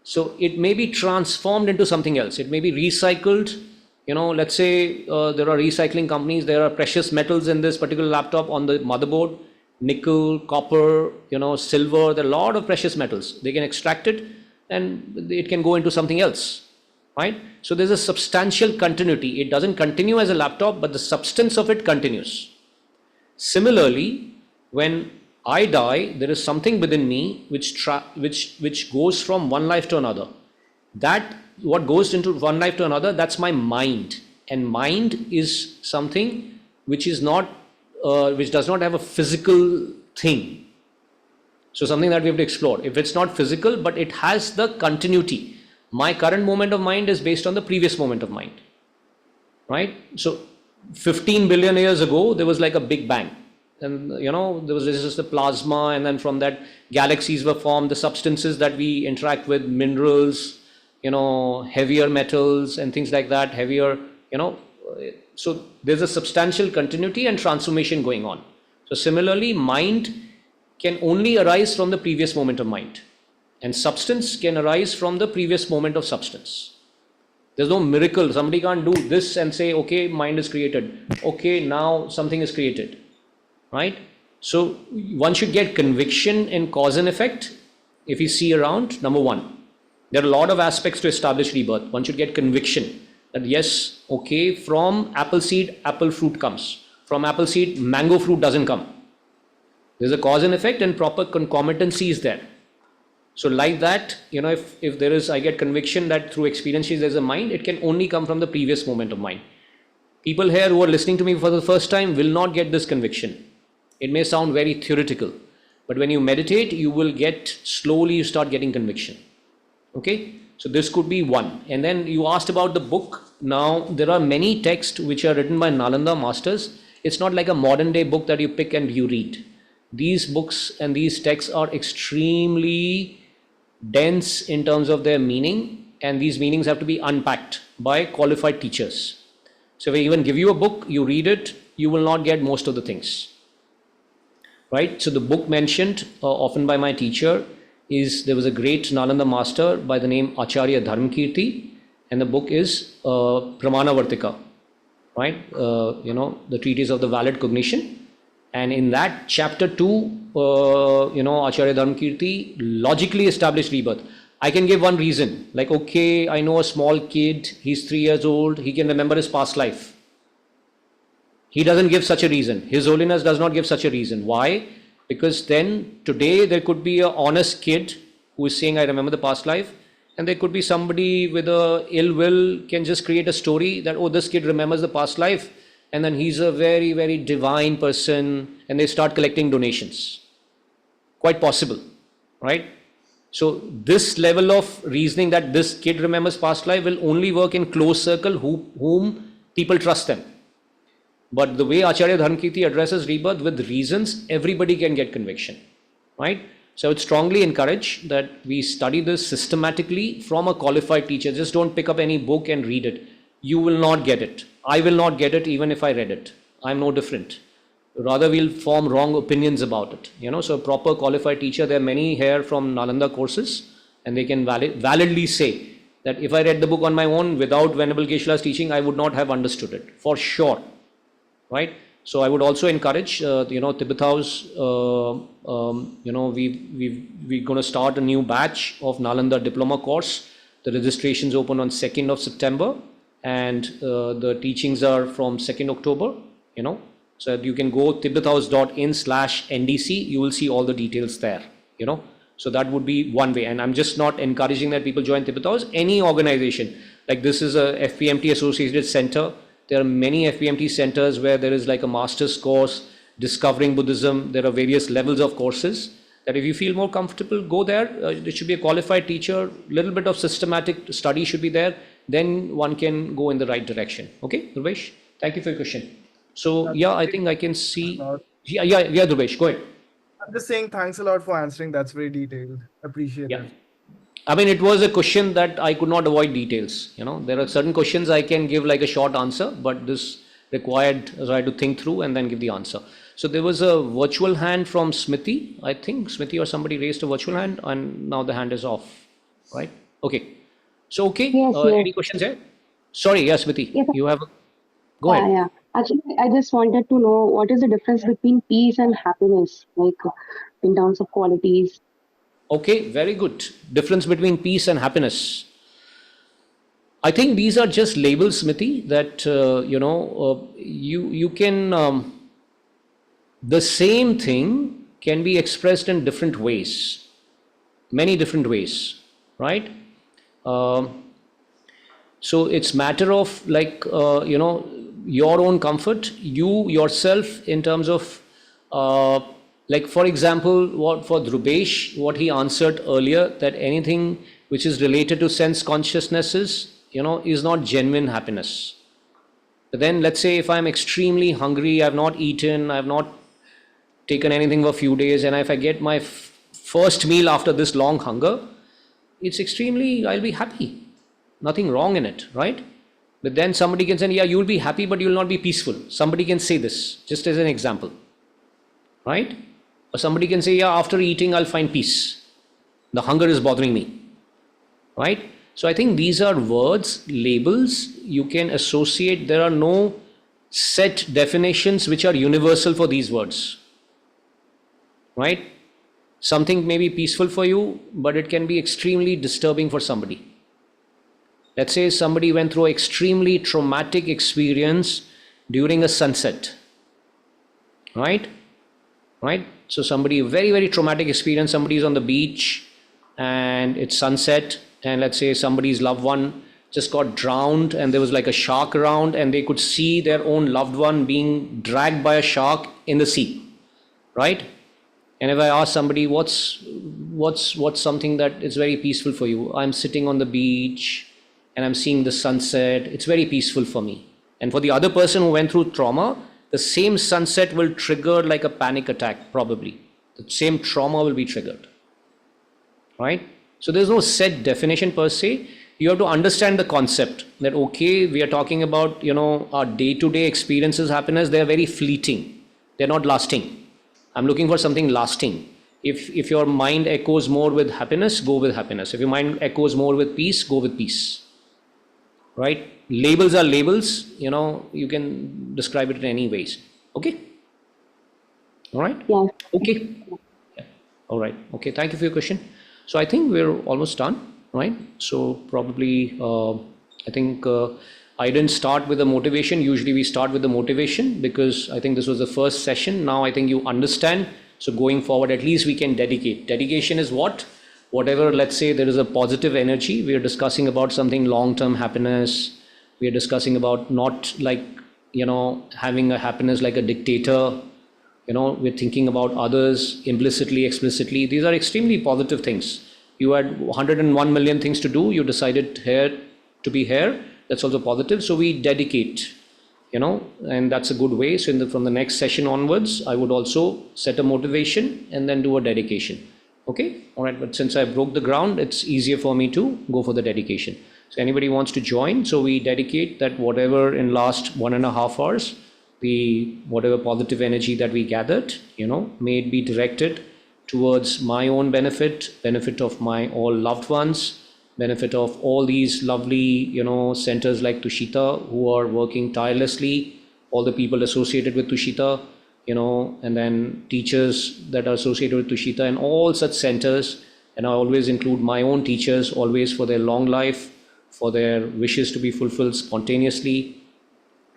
so it may be transformed into something else. It may be recycled. Let's say there are recycling companies, there are precious metals in this particular laptop on the motherboard, nickel, copper, silver, there are a lot of precious metals. They can extract it and it can go into something else. Right? So there's a substantial continuity. It doesn't continue as a laptop, but the substance of it continues. Similarly, when I die, there is something within me which goes from one life to another. That what goes into one life to another, that's my mind. And mind is something which is not, which does not have a physical thing. So something that we have to explore. If it's not physical, but it has the continuity. My current moment of mind is based on the previous moment of mind, right? So 15 billion years ago, there was like a big bang. And, there was just the plasma, and then from that galaxies were formed, the substances that we interact with, minerals, heavier metals and things like that, heavier, so there's a substantial continuity and transformation going on. So similarly, mind can only arise from the previous moment of mind. And substance can arise from the previous moment of substance. There's no miracle. Somebody can't do this and say, okay, mind is created. Okay, now something is created, right? So one should get conviction in cause and effect. If you see around, number one, there are a lot of aspects to establish rebirth. One should get conviction that yes, okay, from apple seed, apple fruit comes. From apple seed, mango fruit doesn't come. There's a cause and effect and proper concomitancy is there. So like that, if there is, I get conviction that through experiences there's a mind, it can only come from the previous moment of mind. People here who are listening to me for the first time will not get this conviction. It may sound very theoretical, but when you meditate, you will get, slowly you start getting conviction. Okay, so this could be one. And then you asked about the book. Now, there are many texts which are written by Nalanda masters. It's not like a modern day book that you pick and you read. These books and these texts are extremely dense in terms of their meaning, and these meanings have to be unpacked by qualified teachers. So if I even give you a book, you read it, you will not get most of the things. Right? So the book mentioned often by my teacher is, there was a great Nalanda master by the name Acharya Dharmakirti, and the book is Pramana Vartika, right? The treatise of the valid cognition. And in that chapter 2, Acharya Dharmakirti logically established rebirth. I can give one reason, like, okay, I know a small kid, he's 3 years old, he can remember his past life. He doesn't give such a reason. His Holiness does not give such a reason. Why? Because then today there could be an honest kid who is saying, I remember the past life, and there could be somebody with a ill will can just create a story that, oh, this kid remembers the past life, and then he's a very, very divine person, and they start collecting donations. Quite possible, right? So this level of reasoning that this kid remembers past life will only work in close circle whom people trust them. But the way Acharya Dharmakirti addresses rebirth with reasons, everybody can get conviction, right? So I would strongly encourage that we study this systematically from a qualified teacher. Just don't pick up any book and read it. You will not get it. I will not get it even if I read it. I'm no different. Rather, we'll form wrong opinions about it. So a proper qualified teacher, there are many here from Nalanda Courses, and they can validly say that if I read the book on my own without Venerable Geshe-la's teaching, I would not have understood it, for sure. Right? So I would also encourage, Tibet House, we're going to start a new batch of Nalanda diploma course. The registrations open on 2nd of September, and the teachings are from 2nd October, So you can go tibethouse.in/NDC, you will see all the details there, So that would be one way. And I'm just not encouraging that people join Tibet House. Any organization, like this is a FPMT associated center. There are many FPMT centers where there is like a master's course, discovering Buddhism. There are various levels of courses that if you feel more comfortable, go there. There should be a qualified teacher, little bit of systematic study should be there. Then one can go in the right direction. Okay, Dhruvesh, thank you for your question. So yeah, I think I can see. Yeah, Dhruvesh, go ahead. I'm just saying thanks a lot for answering. That's very detailed. Appreciate it. I mean, it was a question that I could not avoid details. There are certain questions I can give like a short answer, but this required I had to think through and then give the answer. So there was a virtual hand from Smriti. I think Smriti or somebody raised a virtual hand, and now the hand is off, right? Okay. So, okay. Yes, yes. Any questions here? Sorry, yes, Smriti. Yes. You have go ahead. Yeah. Actually, I just wanted to know what is the difference between peace and happiness, like in terms of qualities. Okay, very good. Difference between peace and happiness. I think these are just labels, Smriti, that, you can, the same thing can be expressed in different ways, many different ways, right? So it's matter of like, your own comfort, you yourself in terms of, like for example, for Dhruvesh, what he answered earlier, that anything which is related to sense consciousnesses, is not genuine happiness. But then let's say if I'm extremely hungry, I've not eaten, I've not taken anything for a few days, and if I get my first meal after this long hunger, I'll be happy. Nothing wrong in it, right? But then somebody can say, yeah, you'll be happy, but you'll not be peaceful. Somebody can say this, just as an example, right? Or somebody can say, yeah, after eating, I'll find peace. The hunger is bothering me, right? So I think these are words, labels you can associate. There are no set definitions which are universal for these words, right? Something may be peaceful for you, but it can be extremely disturbing for somebody. Let's say somebody went through an extremely traumatic experience during a sunset, right? Right? So somebody, very, very traumatic experience, somebody is on the beach and it's sunset, and let's say somebody's loved one just got drowned and there was like a shark around and they could see their own loved one being dragged by a shark in the sea, right? And if I ask somebody, what's something that is very peaceful for you? I'm sitting on the beach and I'm seeing the sunset. It's very peaceful for me. And for the other person who went through trauma, the same sunset will trigger like a panic attack, probably. The same trauma will be triggered, right? So there's no set definition per se. You have to understand the concept that, okay, we are talking about, our day-to-day experiences, happiness, they're very fleeting. They're not lasting. I'm looking for something lasting. If your mind echoes more with happiness, go with happiness. If your mind echoes more with peace, go with peace, right? Labels are labels, you can describe it in any ways. Okay? All right? Yeah. Okay. Yeah. All right. Okay. Thank you for your question. So I think we're almost done, right? So probably, I think I didn't start with the motivation. Usually we start with the motivation because I think this was the first session. Now I think you understand. So going forward, at least we can dedicate. Dedication is what? Whatever, let's say there is a positive energy. We are discussing about something long-term happiness. We are discussing about not like, having a happiness like a dictator. We're thinking about others implicitly, explicitly. These are extremely positive things. You had 101 million things to do. You decided here to be here. That's also positive. So we dedicate, and that's a good way. So from the next session onwards, I would also set a motivation and then do a dedication. Okay. All right. But since I broke the ground, it's easier for me to go for the dedication. So anybody wants to join. So we dedicate that whatever in last 1.5 hours, whatever positive energy that we gathered, may it be directed towards my own benefit of my all loved ones, benefit of all these lovely, centers like Tushita who are working tirelessly, all the people associated with Tushita, and then teachers that are associated with Tushita and all such centers. And I always include my own teachers, always for their long life, for their wishes to be fulfilled spontaneously,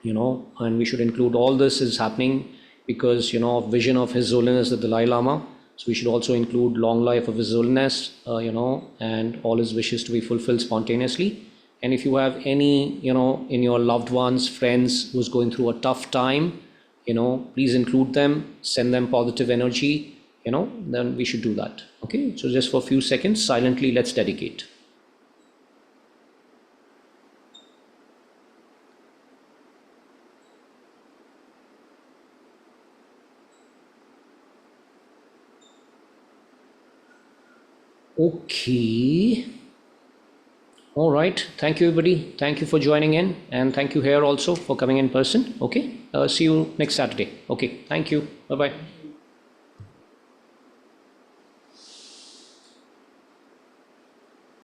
and we should include all this is happening because, of vision of His Holiness the Dalai Lama. So we should also include long life of His Holiness, and all his wishes to be fulfilled spontaneously. And if you have any, in your loved ones, friends who's going through a tough time, please include them, send them positive energy, then we should do that. Okay. So just for a few seconds, silently, let's dedicate. Okay. All right. Thank you, everybody. Thank you for joining in. And thank you here also for coming in person. Okay. See you next Saturday. Okay. Thank you. Bye-bye.